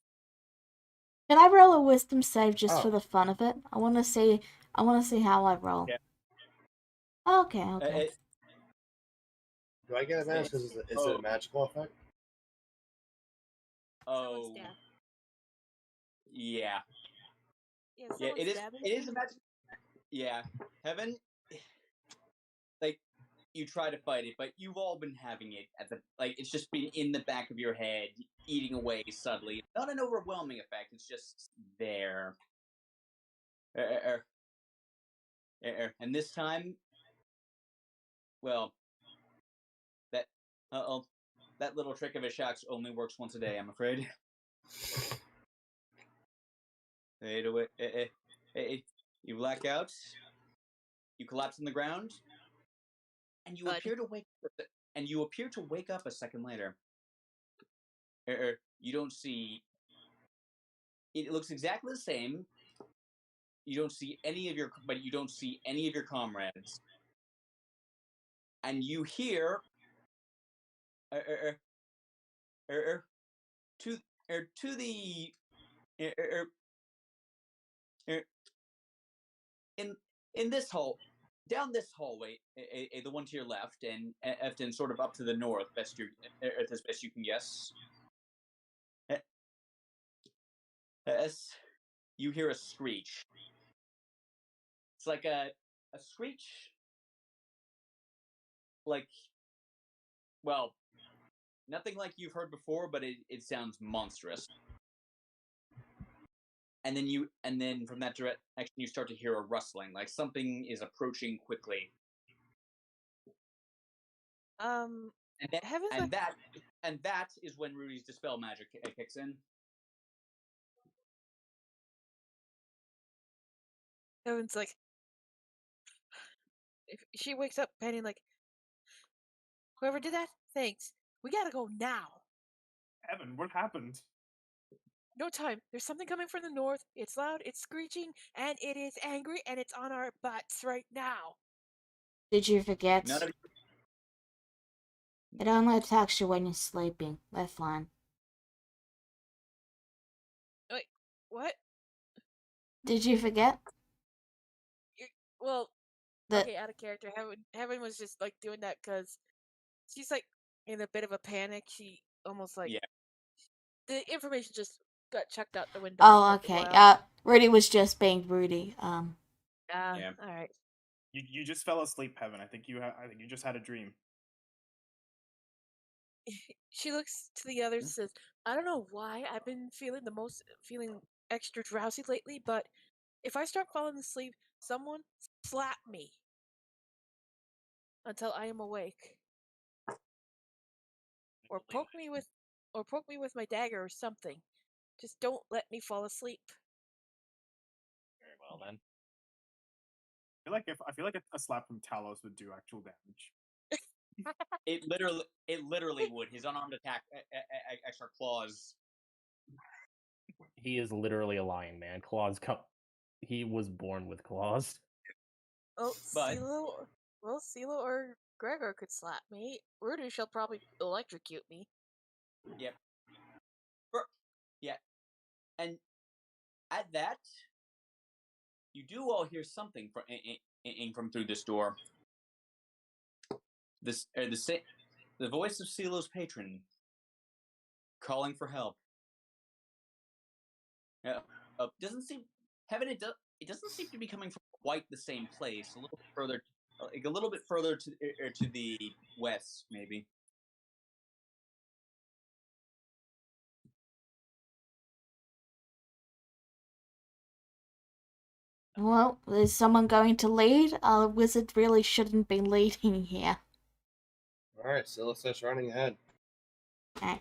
Can I roll a wisdom save just for the fun of it? I want to see how I roll. Yeah. Okay. Do I get advantage because is it a magical effect? Oh. Yeah. Yeah, it is a magic. Yeah, Heaven. Like, you try to fight it, but you've all been having it it's just been in the back of your head, eating away subtly. Not an overwhelming effect. It's just there. And this time, well, that little trick of a shax only works once a day, I'm afraid. You black out. You collapse on the ground, and you appear to wake up a second later. You don't see. It looks exactly the same. You don't see any of your comrades, and you hear to the in this hall, down this hallway, the one to your left, and Efton sort of up to the north, as best you can guess. You hear a screech. It's like a screech, like, well, nothing like you've heard before, but it sounds monstrous. And then from that direction, you start to hear a rustling, like something is approaching quickly. Heaven's like, and that is when Rudy's dispel magic kicks in. Heaven's like, if she wakes up panting like, whoever did that, thanks. We gotta go now. Evan, what happened? No time. There's something coming from the north. It's loud, it's screeching, and it is angry, and it's on our butts right now. Did you forget? None of you. It only attacks you when you're sleeping. We're fine. Wait, what? Did you forget? Well, The okay, out of character. Heaven was just like doing that because she's like in a bit of a panic. She almost like Yeah. the information just got chucked out the window. Oh, okay. Rudy was just being Rudy. Yeah. All right. You just fell asleep, Heaven. I think you just had a dream. She looks to the others and says, I don't know why I've been feeling extra drowsy lately, but if I start falling asleep, someone slap me until I am awake. Or poke me with my dagger or something. Just don't let me fall asleep. Very well then. I feel like a slap from Talos would do actual damage. It literally would. His unarmed attack, extra claws. He is literally a lion, man. Claws come. He was born with claws. Oh, But- CeeLo or Gregor could slap me. Rudy shall probably electrocute me. Yep. Yeah. And at that, you do all hear something from through this door. The voice of CeeLo's patron calling for help. Doesn't seem Heaven. It doesn't seem to be coming from quite the same place. A little bit further, like a little bit further to the west, maybe. Well, is someone going to lead? A wizard really shouldn't be leading here. Alright, Scylla starts running ahead. Alright.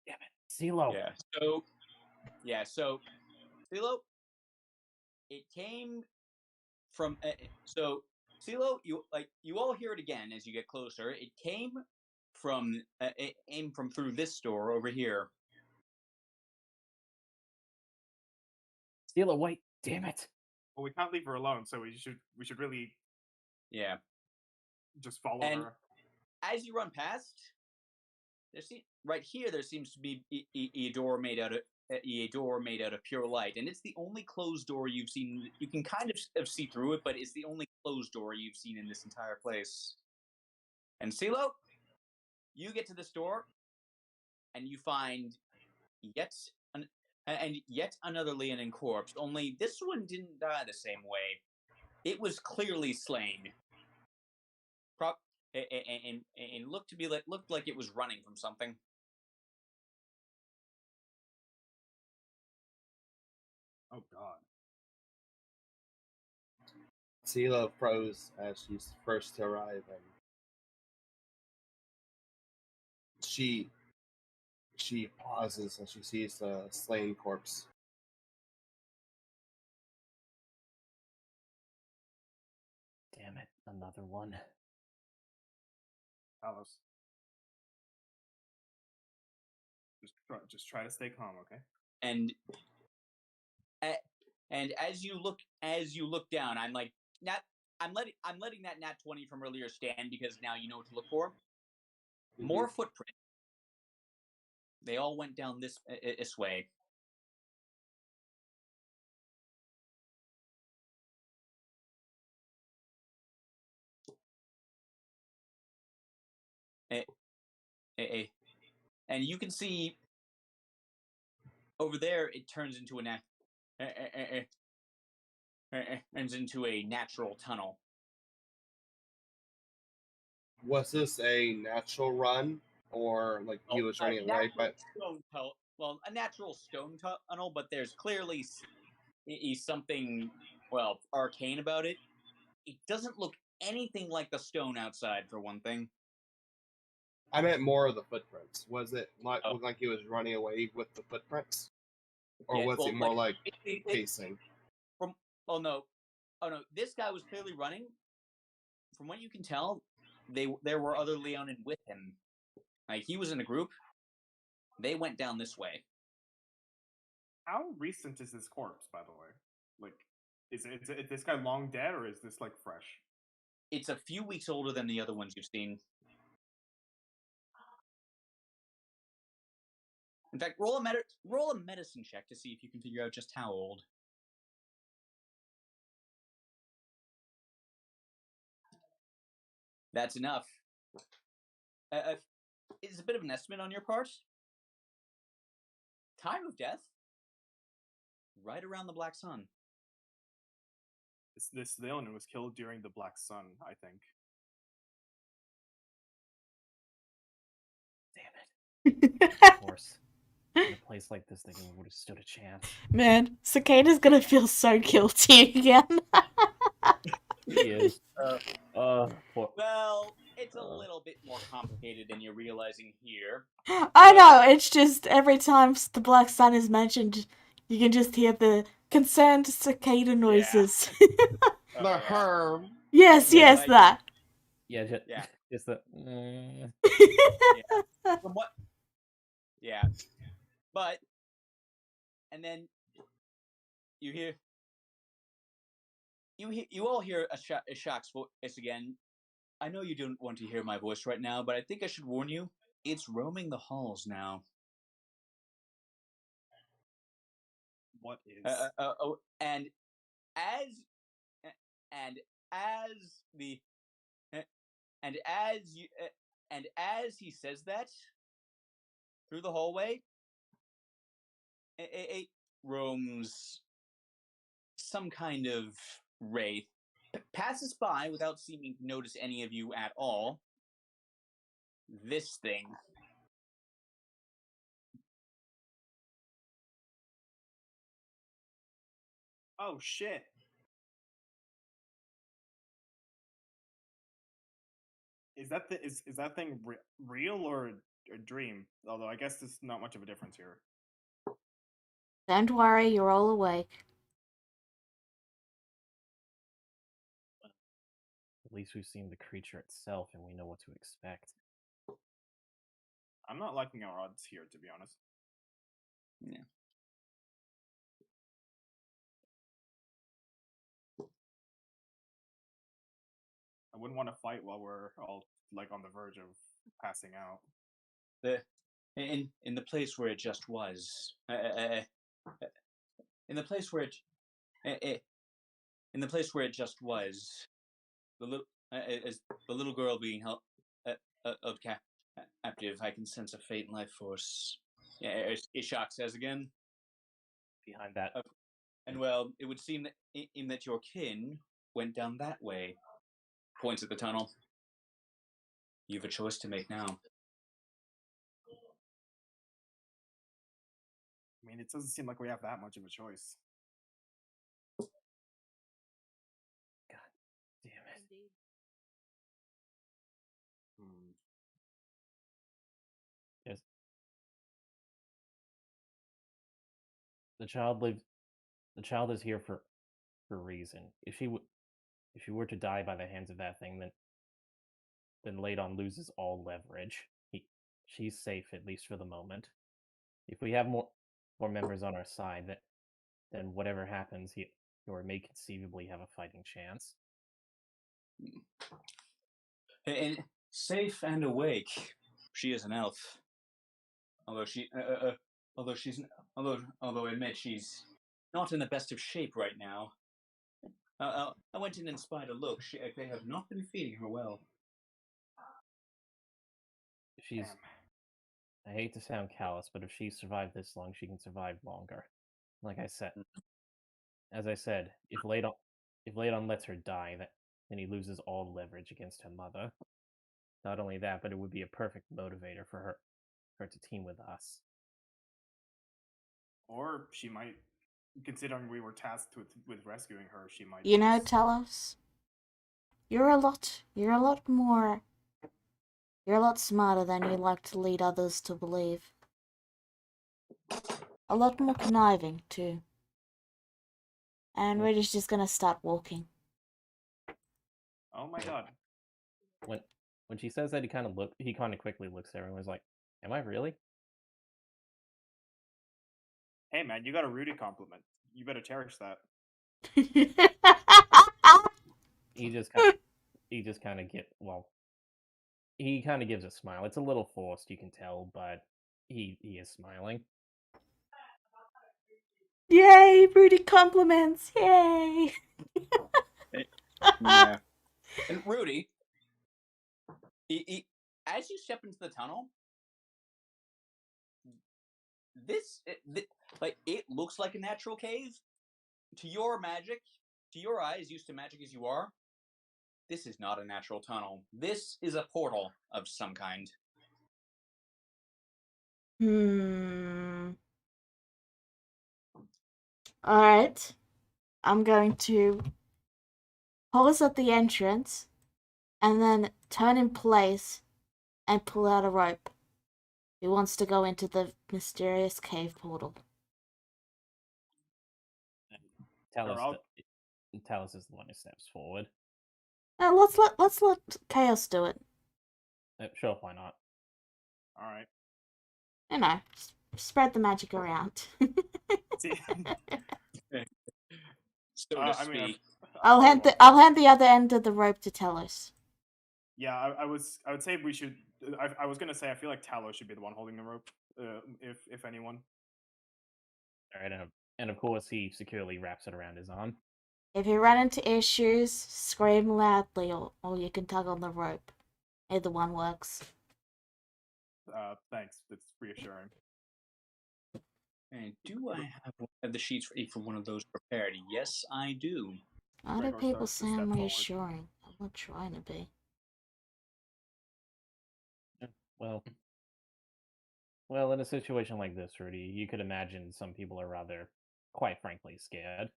Damn it, CeeLo. So CeeLo, it came from CeeLo, you all hear it again as you get closer. It came from through this door over here. CeeLo, wait! Damn it! Well, we can't leave her alone, so we should really just follow And her. as you run past, right here there seems to be a door made out of pure light, and it's the only closed door you've seen. You can kind of see through it, but it's the only closed door you've seen in this entire place. And CeeLo, you get to this door, and you find yet another Leonin corpse. Only this one didn't die the same way. It was clearly slain. And looked like it was running from something. Oh God. Scylla froze as she's first to arrive, and she pauses as she sees the slain corpse. Damn it, another one. Talos. Just try to stay calm, okay? And as you look down, I'm letting that nat 20 from earlier stand because now you know what to look for. More footprint. They all went down this way. And you can see over there it turns into a natural tunnel. Was this a natural run, or like he was running away? But A natural stone tunnel, but there's clearly something arcane about it. It doesn't look anything like the stone outside, for one thing. I meant more of the footprints. Was it like, Oh. looked like he was running away with the footprints? Or Yeah, was well, it more like it- pacing? oh no, this guy was clearly running. From what you can tell, there were other Leonin with him. Like, he was in a group. They went down this way. How recent is this corpse, by the way? Like, is this guy long dead, or is this like fresh? It's a few weeks older than the other ones you've seen. In fact, roll a medicine check to see if you can figure out just how old. That's enough. It's a bit of an estimate on your part. Time of death? Right around the Black Sun. This Leonin was killed during the Black Sun, I think. Damn it. Of course. In a place like this, they would have stood a chance. Man, Cicada's gonna feel so guilty again. He is. Poor. Well, it's a little bit more complicated than you're realizing here. I know, it's just every time the Black Sun is mentioned, you can just hear the concerned cicada noises. The Herm. Yes, Yeah, yes, like- that. Yeah, Yeah. just the. From what? Yeah. But, and then you all hear a Shock's voice again. I know you don't want to hear my voice right now, but I think I should warn you, it's roaming the halls now. What is? And as the and as he says that, through the hallway, it roams some kind of wraith, passes by without seeming to notice any of you at all. This thing. Oh shit! Is that thing real or a dream? Although I guess there's not much of a difference here. Don't worry, you're all awake. At least we've seen the creature itself, and we know what to expect. I'm not liking our odds here, to be honest. Yeah. I wouldn't want to fight while we're all like on the verge of passing out. In the place where it just was. In the place where it just was. The little girl being held captive. I can sense a faint life force. Yeah, Ishak says again. Behind that. And well, it would seem that your kin went down that way. Points at the tunnel. You have a choice to make now. I mean, it doesn't seem like we have that much of a choice. God damn it. Indeed. Yes. The child is here for a reason. If she were to die by the hands of that thing, then Ladon loses all leverage. She's safe, at least for the moment. If we have more members on our side, then whatever happens, or may conceivably have a fighting chance. And safe and awake, she is an elf. Although I admit she's not in the best of shape right now. I went in and spied a look. They have not been feeding her well. I hate to sound callous, but if she survived this long, she can survive longer. Like I said, as I said, if Ladon lets her die, then he loses all leverage against her mother. Not only that, but it would be a perfect motivator for her to team with us. Or she might, considering we were tasked with rescuing her, she might. You know, Talos, you're a lot more You're a lot smarter than you like to lead others to believe. A lot more conniving, too. And Rudy's just gonna start walking. Oh my god. When she says that, he kind of quickly looks at her and was like, "Am I really?" Hey man, you got a Rudy compliment. You better cherish that. He just kind of he kind of gives a smile. It's a little forced, you can tell, but he is smiling. Yay, Rudy compliments! Yay! Yeah. And Rudy, as you step into the tunnel, it looks like a natural cave. To your eyes, used to magic as you are, this is not a natural tunnel. This is a portal of some kind. Alright. I'm going to pause at the entrance and then turn in place and pull out a rope. He wants to go into the mysterious cave portal. Talus is the one who steps forward. Let's let Chaos do it. Sure, why not? All right. You know, spread the magic around. See, So to I mean, speak. I'll hand the other end of the rope to Telos. Yeah, I would say we should. I was gonna say I feel like Talos should be the one holding the rope, if anyone. All right, and of course he securely wraps it around his arm. If you run into issues, scream loudly, or you can tug on the rope. Either one works. Thanks. That's reassuring. And do I have the sheets for one of those prepared? Yes, I do. Why do Gregor people starts to say I'm step forward. reassuring? I'm not trying to be. Well, in a situation like this, Rudy, you could imagine some people are rather, quite frankly, scared.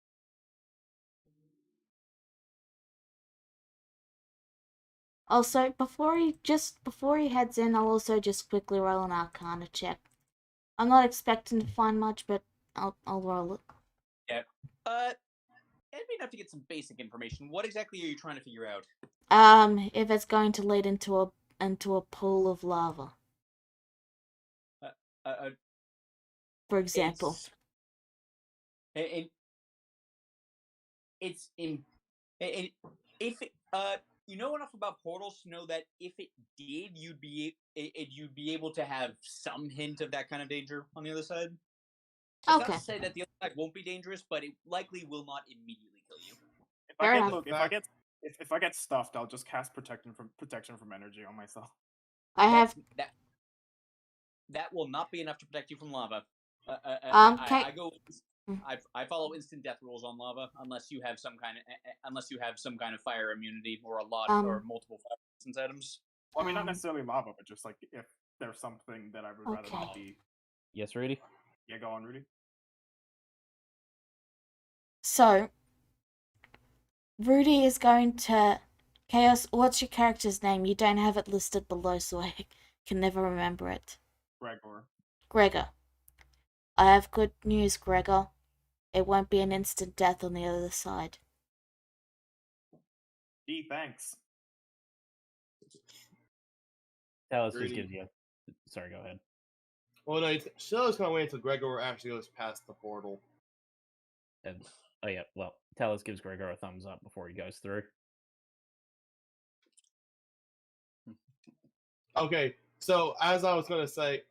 Also, before he heads in, I'll also just quickly roll an Arcana check. I'm not expecting to find much, but I'll roll it. Yeah. It'd be enough to get some basic information. What exactly are you trying to figure out? If it's going to lead into a pool of lava, for example. If you know enough about portals to know that if it did, you'd be able to have some hint of that kind of danger on the other side. It's not to say that the other side won't be dangerous, but it likely will not immediately kill you. If I get stuffed, I'll just cast protection from energy on myself. That will not be enough to protect you from lava. I follow instant death rules on lava unless you have some kind of fire immunity or a lot or multiple fire resistance items. Well, I mean, not necessarily lava, but just like if there's something that I would rather not be. Yes, Rudy? Yeah, go on, Rudy. So, Rudy is going to... Chaos, what's your character's name? You don't have it listed below, so I can never remember it. Gregor. I have good news, Gregor. It won't be an instant death on the other side. Gee, thanks. Talus just gives you... Sorry, go ahead. Well, no, Shell's going to wait until Gregor actually goes past the portal. Talus gives Gregor a thumbs up before he goes through. Okay, so as I was going to say,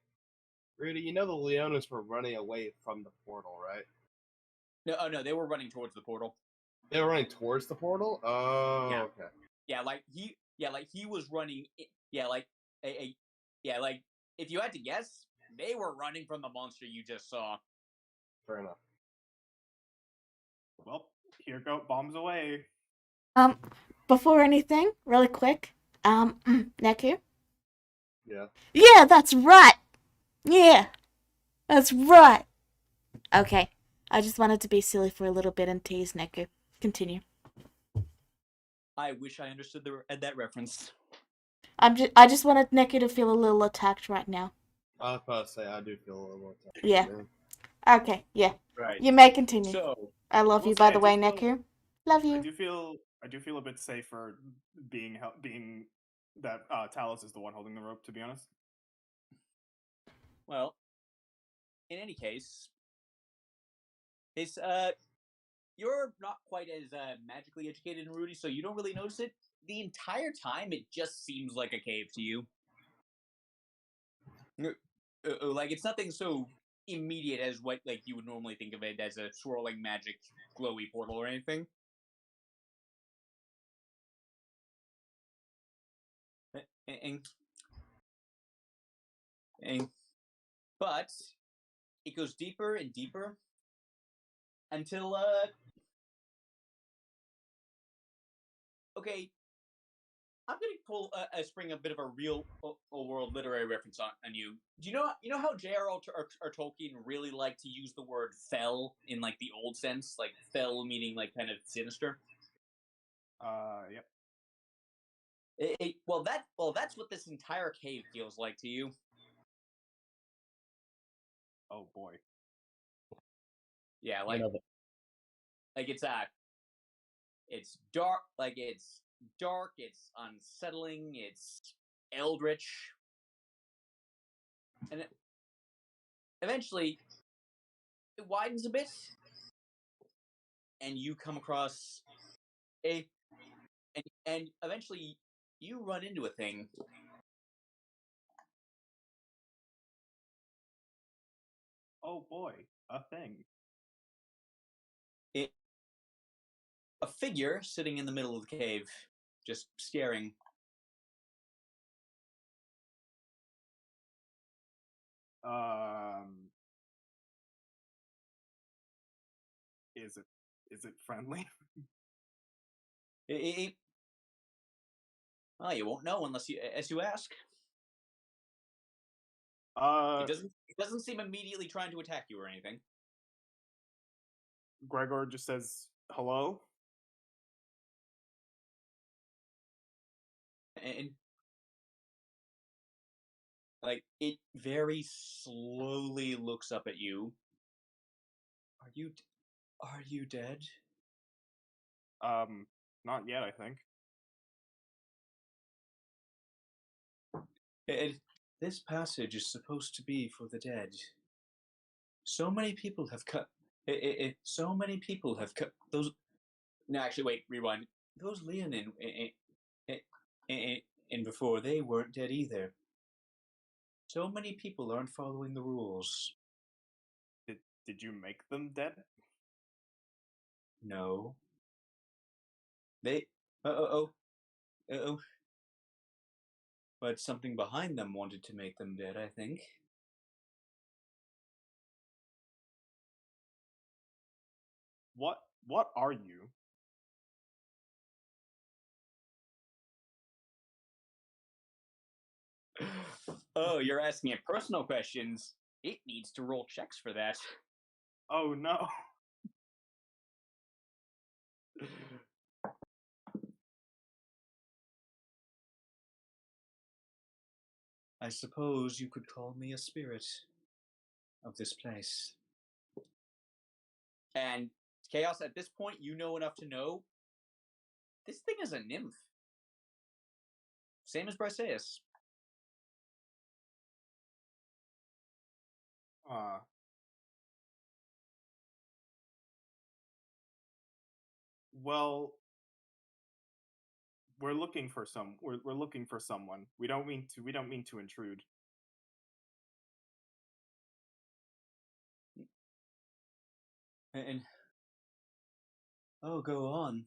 Rudy, you know the Leonas were running away from the portal, right? No, they were running towards the portal. They were running towards the portal? Oh, yeah. Okay. He was running. If you had to guess, they were running from the monster you just saw. Fair enough. Well, here go bombs away. Before anything, really quick, Neku? Yeah. Yeah, that's right! Yeah! That's right! Okay, I just wanted to be silly for a little bit and tease Neku. Continue. I wish I understood that reference. I just wanted Neki to feel a little attacked right now. I was about to say I do feel a little attacked. Yeah. Man. Okay, yeah. Right. You may continue. So, I love will you, say by I the do way, feel- Neku. Love I you. do feel a bit safer being that Talos is the one holding the rope. To be honest. well, in any case, it's you're not quite as magically educated in Rudy, so you don't really notice it. The entire time, it just seems like a cave to you. Like it's nothing so immediate as what like you would normally think of it as a swirling magic glowy portal or anything. And, but it goes deeper and deeper until okay, I'm gonna pull spring a bit of a real world literary reference on you. Do you know how J.R.R. or Tolkien really like to use the word "fell" in like the old sense, like "fell" meaning like kind of sinister. Yep. Well, that's what this entire cave feels like to you. Oh boy. Yeah, You know, like it's dark, like it's dark, it's unsettling, it's eldritch, and eventually it widens a bit, and you come across and eventually you run into a thing. Oh boy, a thing. A figure sitting in the middle of the cave, just staring. Is it friendly? Well, you won't know unless you ask. It doesn't seem immediately trying to attack you or anything. Gregor just says hello. And like it very slowly looks up at you. Are you dead? Not yet, I think. This passage is supposed to be for the dead. So many people have cut. So many people have cut those. No, actually, wait. Rewind. Those Leonin and before they weren't dead either. So many people aren't following the rules. Did you make them dead? No. They. Oh. But something behind them wanted to make them dead, I think. What are you? Oh, you're asking it personal questions. It needs to roll checks for that. Oh no. I suppose you could call me a spirit of this place. And Chaos, at this point, you know enough to know this thing is a nymph. Same as Briseis. Well, we're looking for someone. We don't mean to intrude. And oh, go on.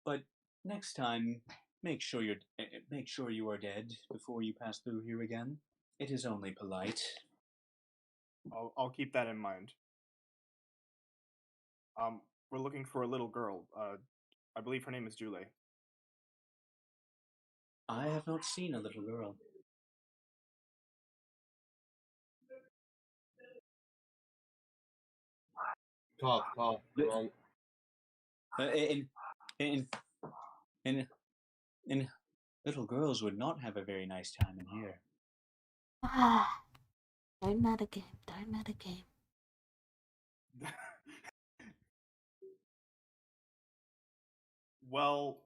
But next time, make sure you are dead before you pass through here again. It is only polite. I'll keep that in mind. We're looking for a little girl. I believe her name is Julie. I have not seen a little girl. Cough. Wrong. And Little girls would not have a very nice time in here. Ah, don't matter game. Don't matter game. Well,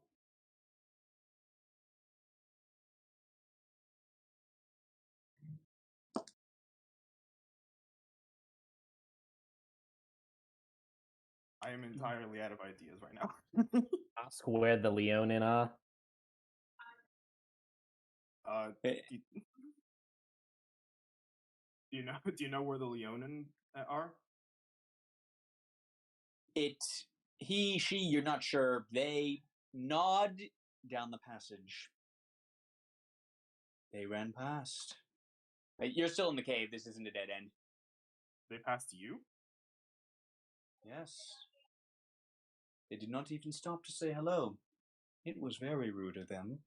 I am entirely out of ideas right now. Ask where the Leonin are. Do you know where the Leonin are? He, she, you're not sure. They nod down the passage. They ran past. You're still in the cave. This isn't a dead end. They passed you? Yes. They did not even stop to say hello. It was very rude of them.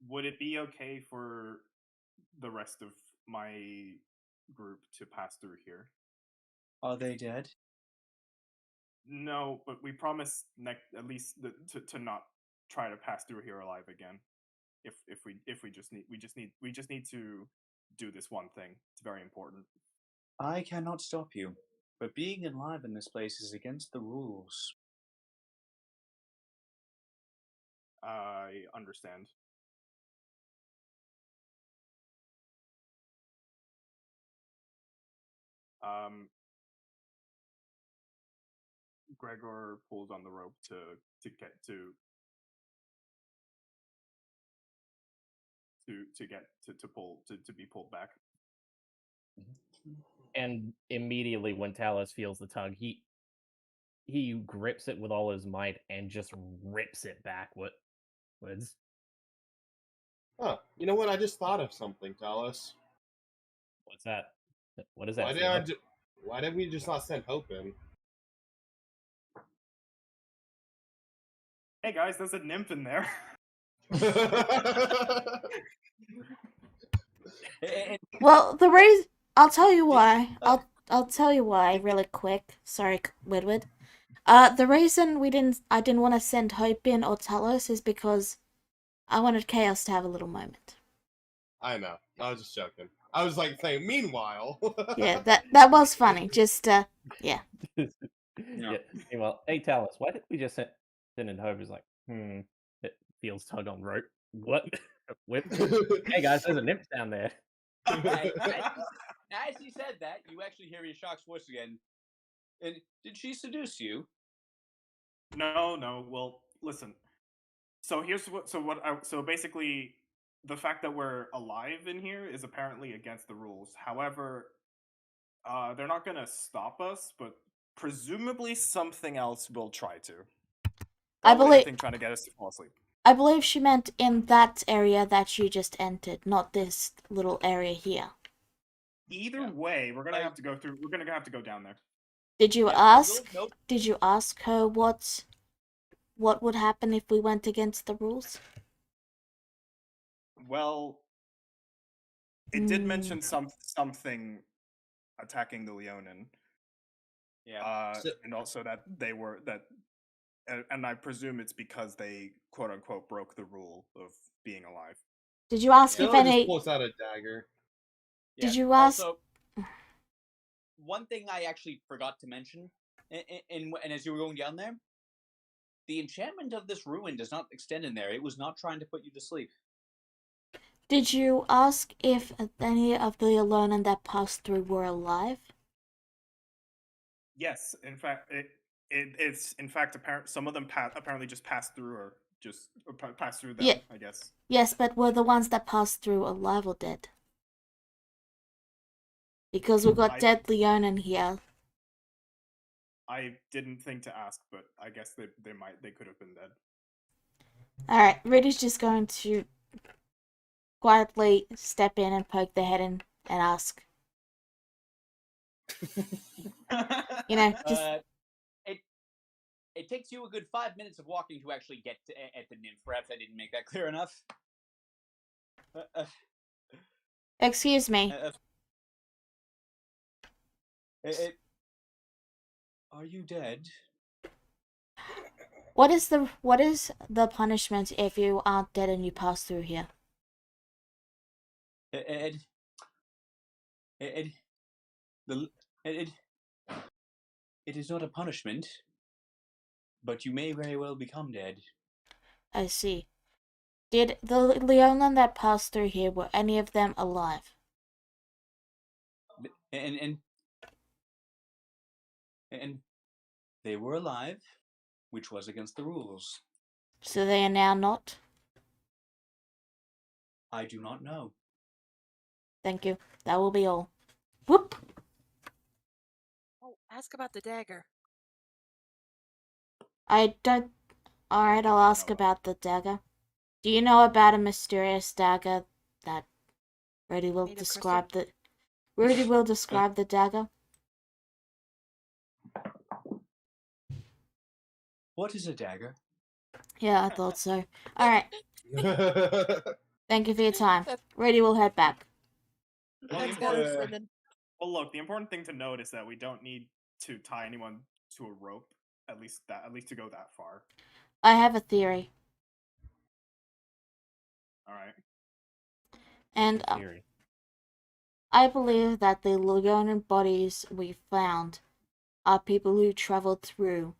Would it be okay for the rest of my group to pass through here? Are they dead? No, but we promise at least to not try to pass through here alive again. If we just need to do this one thing. It's very important. I cannot stop you, but being alive in this place is against the rules. I understand. Gregor pulls on the rope to get to be pulled back. And immediately when Talos feels the tug, he grips it with all his might and just rips it backwards. Huh. You know what? I just thought of something, Talos. What's that? What is that? Why did we just not send Hope in? Hey guys, there's a nymph in there. Well, the reason I'll tell you why. I'll tell you why really quick. Sorry, Widwid. The reason I didn't want to send Hope in or Talos is because I wanted Chaos to have a little moment. I know. I was just joking. I was like saying, meanwhile. Yeah, that was funny. Just yeah. Yeah. Well, hey Talos, why did we just send in Hope? Is like, it feels tug on rope. What? Whip? Hey guys, there's a nymph down there. As he said that, you actually hear Yashak's voice again. And did she seduce you? No. Well, listen. So here's so basically, the fact that we're alive in here is apparently against the rules. However, they're not gonna stop us, but presumably something else will try to. Probably anything trying to get us to fall asleep. I believe she meant in that area that you just entered, not this little area here. Either way, we're gonna have to go through. We're gonna have to go down there. Did you ask? Nope. Did you ask her what would happen if we went against the rules? Well, it did mention something attacking the Leonin. Yeah. And also that they were and I presume it's because they quote unquote broke the rule of being alive. Did you ask if any? Just pulls out a dagger. Did you ask? Also, one thing I actually forgot to mention, and as you were going down there, the enchantment of this ruin does not extend in there. It was not trying to put you to sleep. Did you ask if any of the Leonin that passed through were alive? Yes, in fact, it's in fact apparent. Some of them apparently just passed through, or just passed through them. Yeah. I guess. Yes, but were the ones that passed through alive or dead? Because we got dead Leonin here. I didn't think to ask, but I guess they could have been dead. Alright, Riddy's just going to quietly step in and poke their head in and ask. You know, just... It takes you a good 5 minutes of walking to actually get at the nymph. Perhaps I didn't make that clear enough. Excuse me. Are you dead? What is the punishment if you aren't dead and you pass through here? It is not a punishment, but you may very well become dead. I see. Did the Leonin that passed through here, were any of them alive? And they were alive, which was against the rules. So they are now not? I do not know. Thank you. That will be all. Whoop! Oh, ask about the dagger. I don't... Alright, I'll ask about the dagger. Do you know about a mysterious dagger that Rudy will Made of describe the... Rudy will describe the dagger? What is a dagger? Yeah, I thought so. Alright, thank you for your time. Rudy will head back. That's got it, Brendan. Well, look, the important thing to note is that we don't need to tie anyone to a rope. At least to go that far. I have a theory. All right. And Theory. I believe that the Leonin bodies we found are people who traveled through,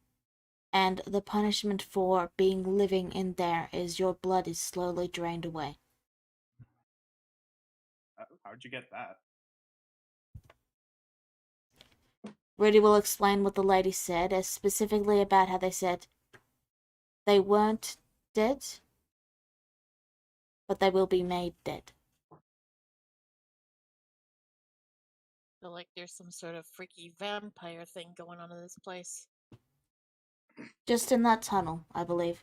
and the punishment for being living in there is your blood is slowly drained away. How'd you get that? Rudy will explain what the lady said, specifically about how they said they weren't dead, but they will be made dead. Feel like there's some sort of freaky vampire thing going on in this place. Just in that tunnel, I believe.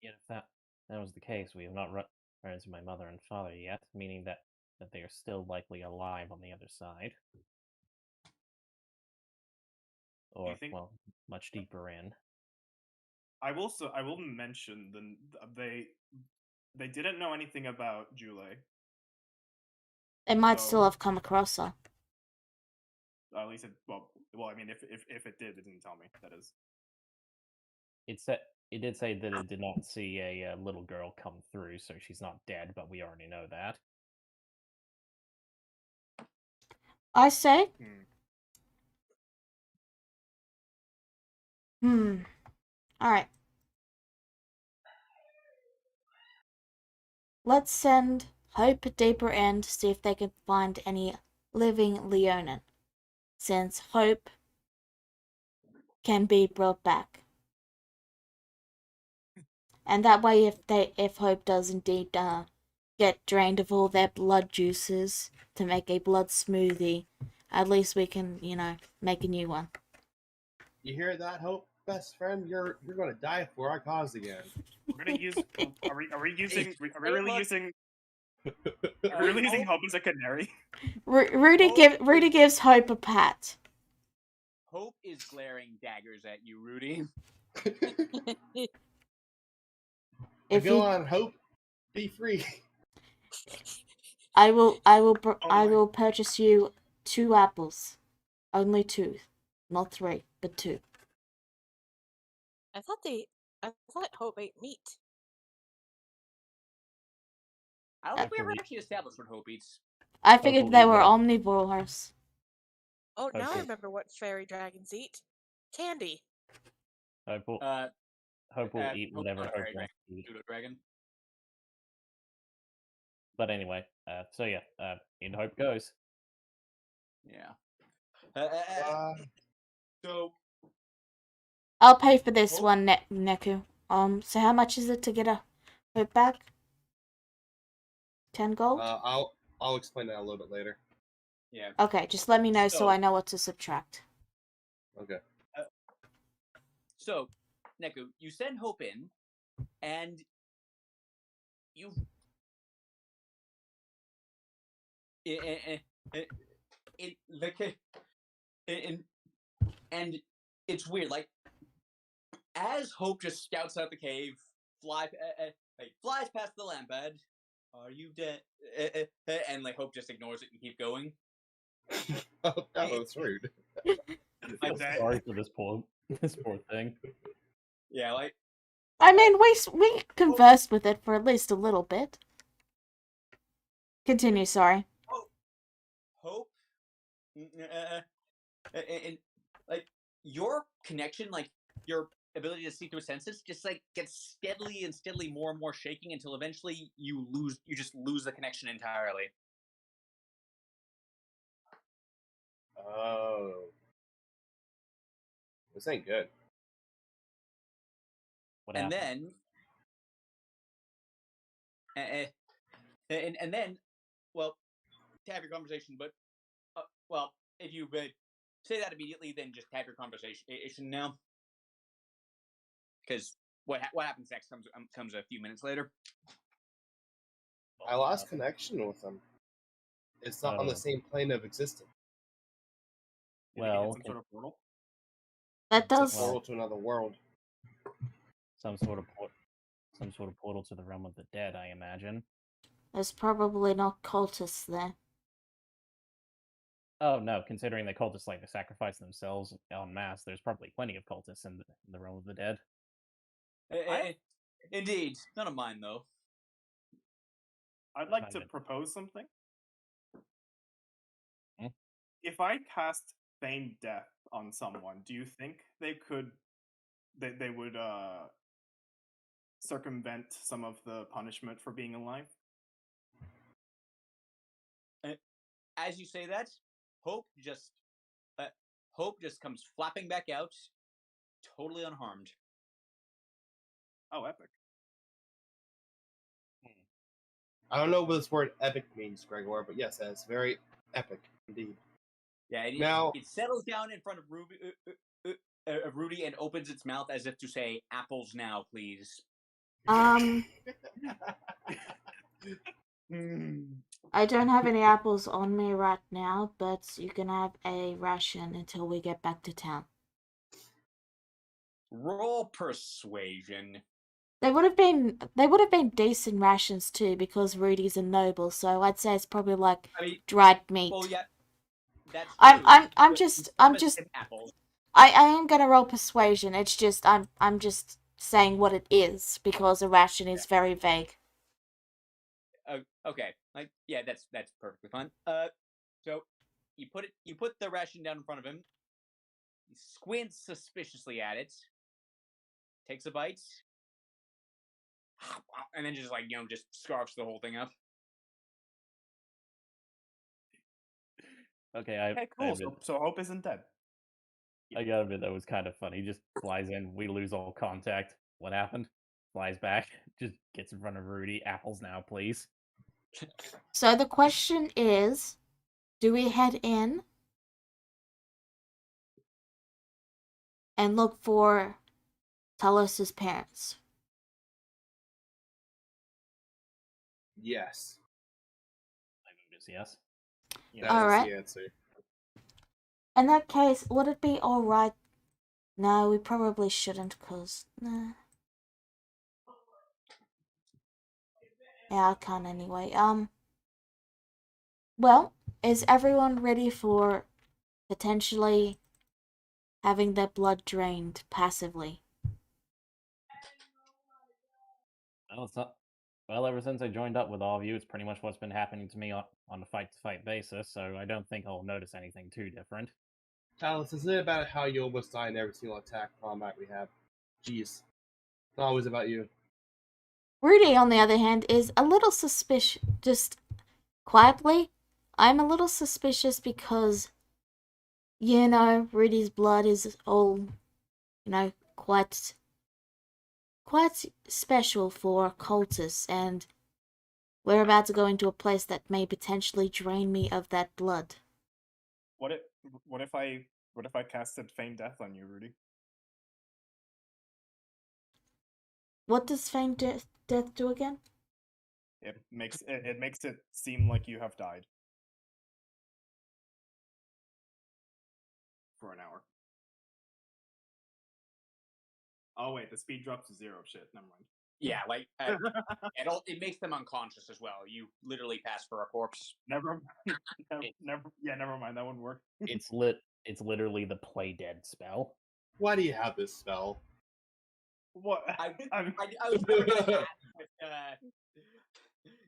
Yet if that was the case, we have not run into my mother and father yet, meaning that they are still likely alive on the other side. Or, well, much deeper in. I will mention they didn't know anything about Jule. They might still have come across her. At least I mean, if it did, it didn't tell me. That is. It did say that it did not see a little girl come through, so she's not dead, but we already know that. I say. Alright. Let's send Hope deeper in to see if they can find any living Leonin, since Hope can be brought back. And that way, if Hope does indeed get drained of all their blood juices to make a blood smoothie, at least we can, make a new one. You hear that, Hope, best friend? You're gonna die for our cause again. We're gonna use. Are we really using Hope as a canary? Rudy gives Hope a pat. Hope is glaring daggers at you, Rudy. Go on, Hope. Be free. I will purchase you 2 apples. Only 2. Not 3, but 2. I thought Hope ate meat. I don't think we ever actually established what Hope eats. I figured they were omnivores. Oh, now I remember what fairy dragons eat. Candy. Hope will eat whatever Hope wants to eat. Dragon. But anyway, so yeah, in Hope goes. Yeah. So I'll pay for this one, Neku. So how much is it to get a Hope back? 10 gold? I'll explain that a little bit later. Yeah. Okay, just let me know so I know what to subtract. Okay. So, Neku, you send Hope in, and you. And it's weird. Like, as Hope just scouts out the cave, flies past the lamp bed. Are you dead? And like Hope just ignores it and keep going. Oh, that's rude. I'm sorry for this poor This poor thing. Yeah, like I mean, we conversed with it for at least a little bit. Continue, sorry. hope, and like your connection, like your ability to see through senses, just like gets steadily and steadily more and more shaking until eventually you just lose the connection entirely. Oh. This ain't good. What And happened? then, and then, well, to have your conversation, but well, if you say that immediately, then just have your conversation now, because what happens next comes a few minutes later. I lost connection with him. It's not on the Oh. same plane of existence. Did he hit Well, some sort of portal? That It's a does. portal to another world. some sort of portal to the realm of the dead, I imagine. There's probably no cultists there. Oh no, considering the cultists like to sacrifice themselves en masse, there's probably plenty of cultists in the realm of the dead. Indeed, none of mine though. I'd like to Fine. propose something. Hmm? If I cast Feign Death on someone, do you think they would circumvent some of the punishment for being alive? As you say that, hope just comes flapping back out, totally unharmed. Oh, epic. I don't know what this word epic means, Gregor, but yes, that's very epic indeed. Yeah, Now- it settles down in front of Rudy and opens its mouth as if to say, "Apples now, please." I don't have any apples on me right now, but you can have a ration until we get back to town. Roll persuasion. They would have been decent rations too, because Rudy's a noble, so I'd say it's probably like I mean, dried meat. well, yeah, that's true. I'm but just you I'm promised just him apples. I am gonna roll persuasion. It's just I'm just saying what it is because a ration is very vague. Okay, like yeah, that's perfectly fine. So you put the ration down in front of him. He squints suspiciously at it. Takes a bite. And then just just scarfs the whole thing up. Okay, Okay, cool. So Hope isn't dead. I gotta admit that was kind of funny. He just flies in, we lose all contact. What happened? Flies back, just gets in front of Rudy. Apples now, please. So the question is, do we head in and look for Talos' parents? Yes. My vote is yes. That All is right. the answer. In that case, would it be alright? No, we probably shouldn't, cause nah. Yeah, I can't anyway. Well, is everyone ready for potentially having their blood drained passively? Well, it's not. Well, ever since I joined up with all of you, it's pretty much what's been happening to me on a fight-to-fight basis, so I don't think I'll notice anything too different. Talos, isn't it about how you almost die in every single attack combat we have? Jeez. It's not always about you. Rudy, on the other hand, is a little suspicious. Just quietly, I'm a little suspicious because, Rudy's blood is all, quite special for cultists, and we're about to go into a place that may potentially drain me of that blood. What if I casted Feign Death on you, Rudy? What does Feign Death do again? It makes it seem like you have died for an hour. Oh wait, the speed drops to 0. Shit, never mind. Yeah, it makes them unconscious as well. You literally pass for a corpse. Never mind. That wouldn't work. It's literally the play dead spell. Why do you have this spell? What? I I'm- was gonna ask if,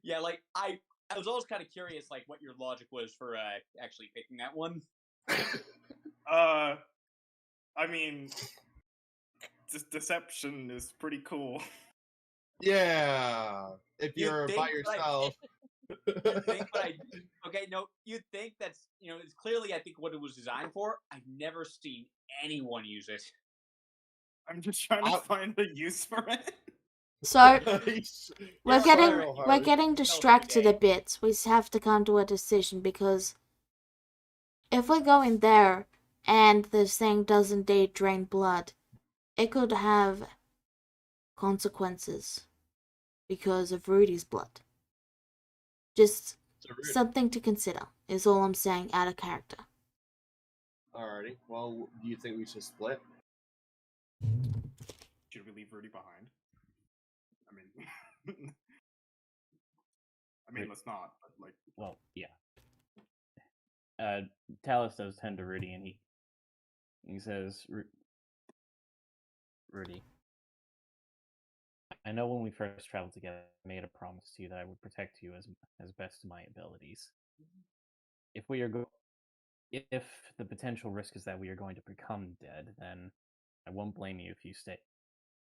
yeah, like I was always kind of curious, like what your logic was for actually picking that one. I mean, deception is pretty cool. Yeah, if You'd you're by think, yourself. You'd think, but okay, no, you'd think that's it's clearly I think what it was designed for. I've never seen anyone use it. I'm just trying to find a use for it. So You're we're getting real we're hard. getting distracted a bit. We have to come to a decision because if we go in there and this thing does indeed drain blood, it could have consequences because of Rudy's blood. Just something to consider is all I'm saying out of character. Alrighty. Well, do you think we should split? Should we leave Rudy behind? I mean, let's not. But like, Well, yeah. Talus does tend to Rudy, and he says, Rudy, I know when we first traveled together, I made a promise to you that I would protect you as best of my abilities. If if the potential risk is that we are going to become dead, then I won't blame you if you stay.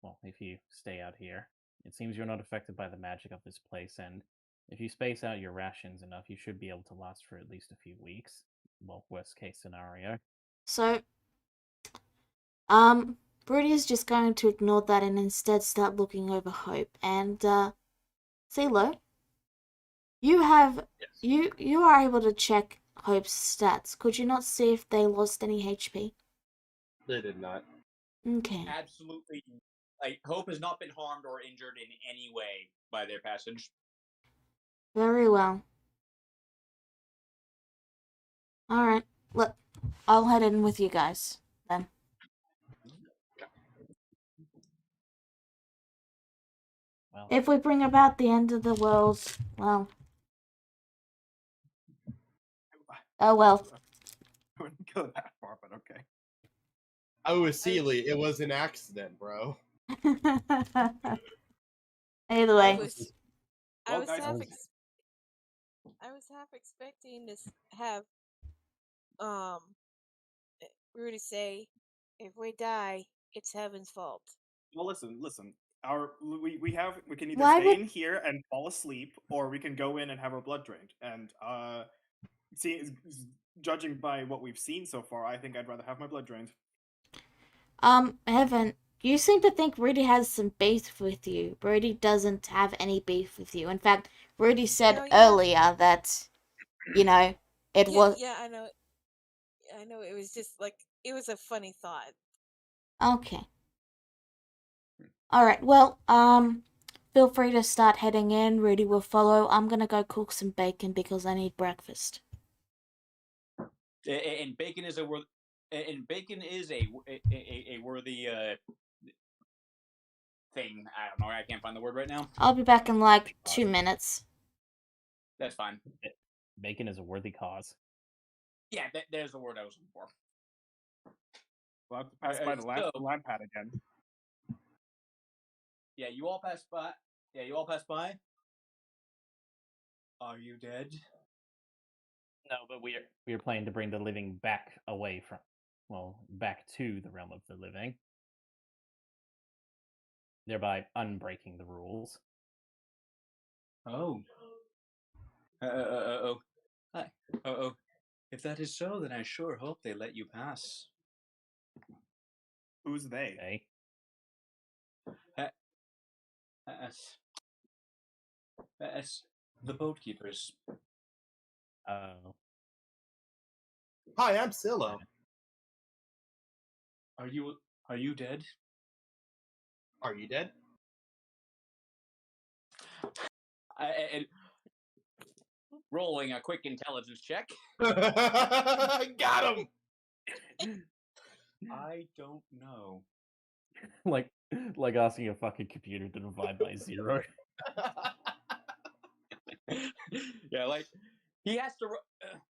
Well, if you stay out here. It seems you're not affected by the magic of this place, and if you space out your rations enough, you should be able to last for at least a few weeks. Well, worst case scenario. So, Rudy is just going to ignore that and instead start looking over Hope. And, CeeLo, you have, you are able to check Hope's stats. Could you not see if they lost any HP? They did not. Okay. Absolutely. Like, Hope has not been harmed or injured in any way by their passage. Very well. Alright, look, I'll head in with you guys, then. Well, If we bring about the end of the world, well... Oh well. I wouldn't go that far, but okay. Oh, Sealy, it was an accident, bro. Either I way. was Well, guys, I was half expecting to have Rudy say, "If we die, it's Heaven's fault." well, listen. We can either Why stay would- in here and fall asleep, or we can go in and have our blood drained. And judging by what we've seen so far, I think I'd rather have my blood drained. Heaven, you seem to think Rudy has some beef with you. Rudy doesn't have any beef with you. In fact, Rudy said No, yeah. earlier that, it was... Yeah, I know. I know. It was just like it was a funny thought. Okay. Alright, well, feel free to start heading in. Rudy will follow. I'm gonna go cook some bacon because I need breakfast. And bacon is a worthy thing. I don't know. I can't find the word right now. I'll be back in like 2 minutes. That's fine. Bacon is a worthy cause. Yeah, there's the word I was looking for. We'll have to pass by the lab pad again. Yeah, you all passed by. Are you dead? No, but we are planning to bring the living back away from, back to the realm of the living, thereby unbreaking the rules. Oh. Hi. If that is so, then I sure hope they let you pass. Who's they? Okay. The boat keepers. Oh. Hi, I'm Silo. Are you dead? Are you dead? And rolling a quick intelligence check. Got him! I don't know. like asking a fucking computer to divide by 0. Yeah, like he has to.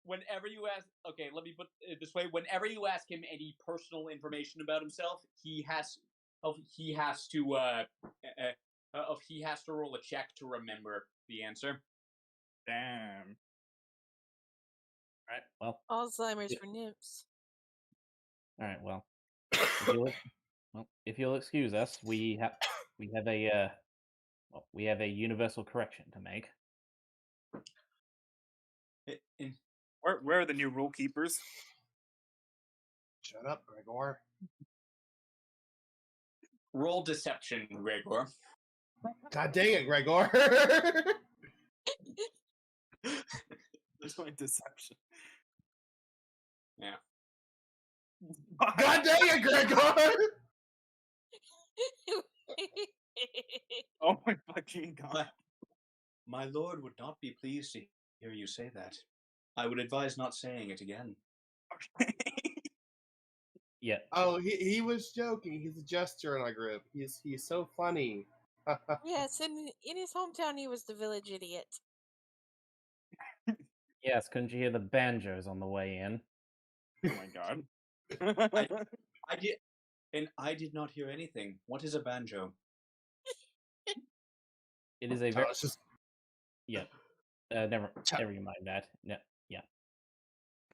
whenever you ask, okay, let me put it this way: whenever you ask him any personal information about himself, he has to roll a check to remember the answer. Damn. All right. Well. Alzheimer's Yeah. for nymphs. All right. Well. If you'll excuse us, we have a universal correction to make. Where are the new rule keepers? Shut up, Gregor. Roll deception, Gregor. God dang it, Gregor. There's my deception. Yeah. God dang it, Gregor. Oh my fucking god. My lord would not be pleased to hear you say that. I would advise not saying it again. Okay. Yeah. Oh, he was joking. He's a jester in our group. He's so funny. Yes, in his hometown, he was the village idiot. Yes. Couldn't you hear the banjos on the way in? Oh my god. I did not hear anything. What is a banjo? It is a Oh, very it's just yeah. Never mind that. No. Yeah.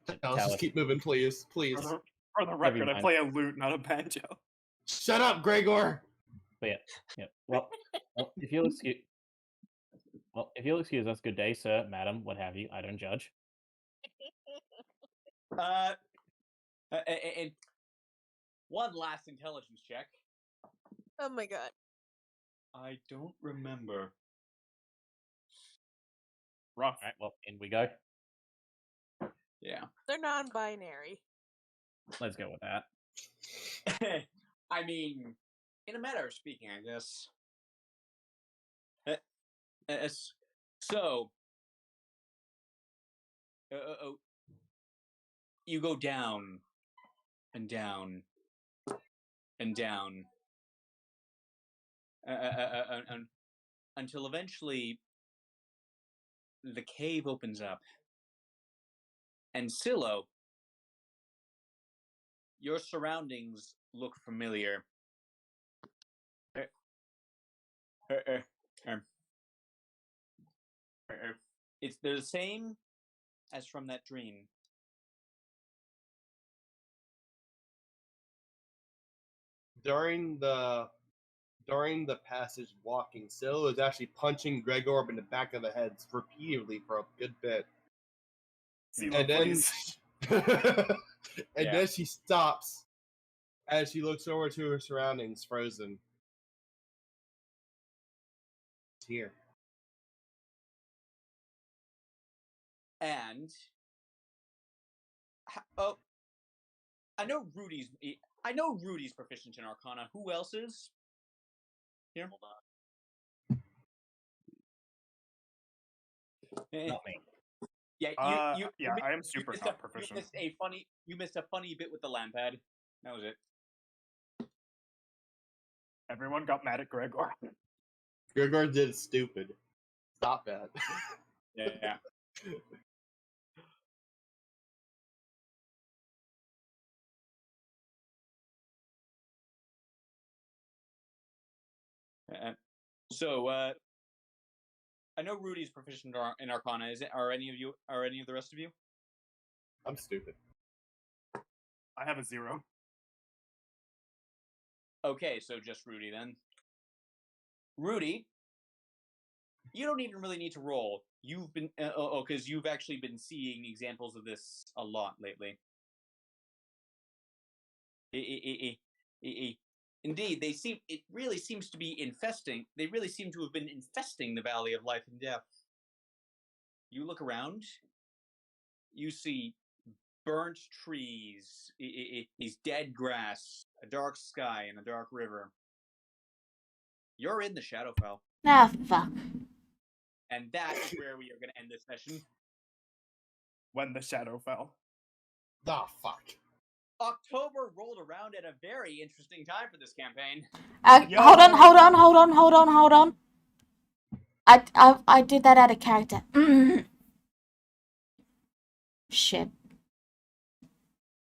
let's just keep moving, please. Please. For the record, I play a lute, not a banjo. Shut up, Gregor. But yeah. Well, if you'll excuse us, good day, sir, madam, what have you. I don't judge. And one last intelligence check. Oh my god. I don't remember. Rough. All right. Well, in we go. Yeah. They're non-binary. Let's go with that. I mean, in a matter of speaking, I guess. So, you go down and down and down until eventually the cave opens up. And Silo, your surroundings look familiar. They're the same as from that dream. During the passage walking, Silo is actually punching Gregor in the back of the head repeatedly for a good bit. And then then she stops as she looks over to her surroundings, frozen. It's here. And I know Rudy's proficient in Arcana. Who else is? Here, hold on. Not me. Yeah, I am super not proficient. You missed a funny bit with the lampad. That was it. Everyone got mad at Gregor. Gregor did stupid. Stop that. Yeah. So, I know Rudy's proficient in Arcana. Are any of the rest of you? I'm stupid. I have a 0. Okay, so just Rudy then. Rudy, you don't even really need to roll. You've been because you've actually been seeing examples of this a lot lately. Indeed, it really seems to be infesting. They really seem to have been infesting the Valley of Life and Death. You look around, you see burnt trees, is dead grass, a dark sky, and a dark river. You're in the Shadowfell. Ah, fuck. And that is where we are going to end this session. When the shadow fell. Ah, fuck. October rolled around at a very interesting time for this campaign. Hold on. I did that out of character. ship.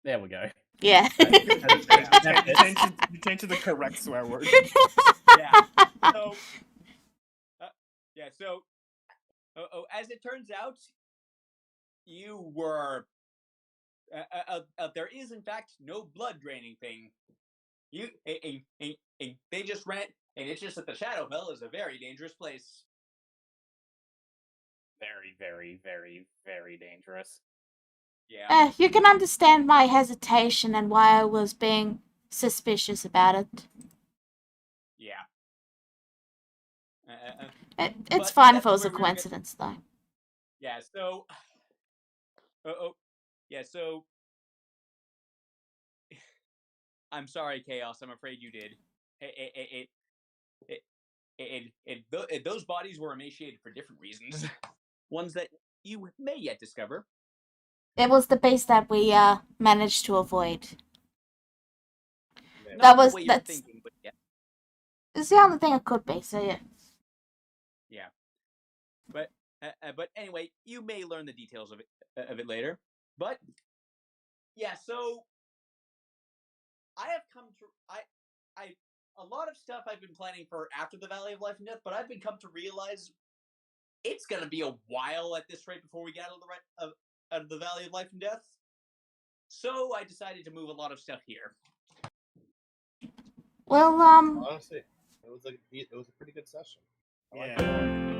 There we go. Yeah. You changed to the correct swear word. Yeah. So, So, as it turns out, you were. There is, in fact, no blood draining thing. They just ran, and it's just that the Shadowfell is a very dangerous place. Very, very, very, very dangerous. Yeah. You can understand my hesitation and why I was being suspicious about it. Yeah. It's But fine if that's it was a where we were coincidence, though. Yeah. So. Yeah. So. I'm sorry, Chaos. I'm afraid you did. Those bodies were emaciated for different reasons. Ones that you may yet discover. It was the beast that we managed to avoid. Not in the way you're That's thinking, but yeah. it's the only thing it could be. So yeah. Yeah. But anyway, you may learn the details of it later. But yeah, so I have come to a lot of stuff I've been planning for after the Valley of Life and Death, but I've come to realize it's gonna be a while at this rate before we get out of the Valley of Life and Death. So I decided to move a lot of stuff here. Well, Honestly, it was a pretty good session. I like Yeah. it.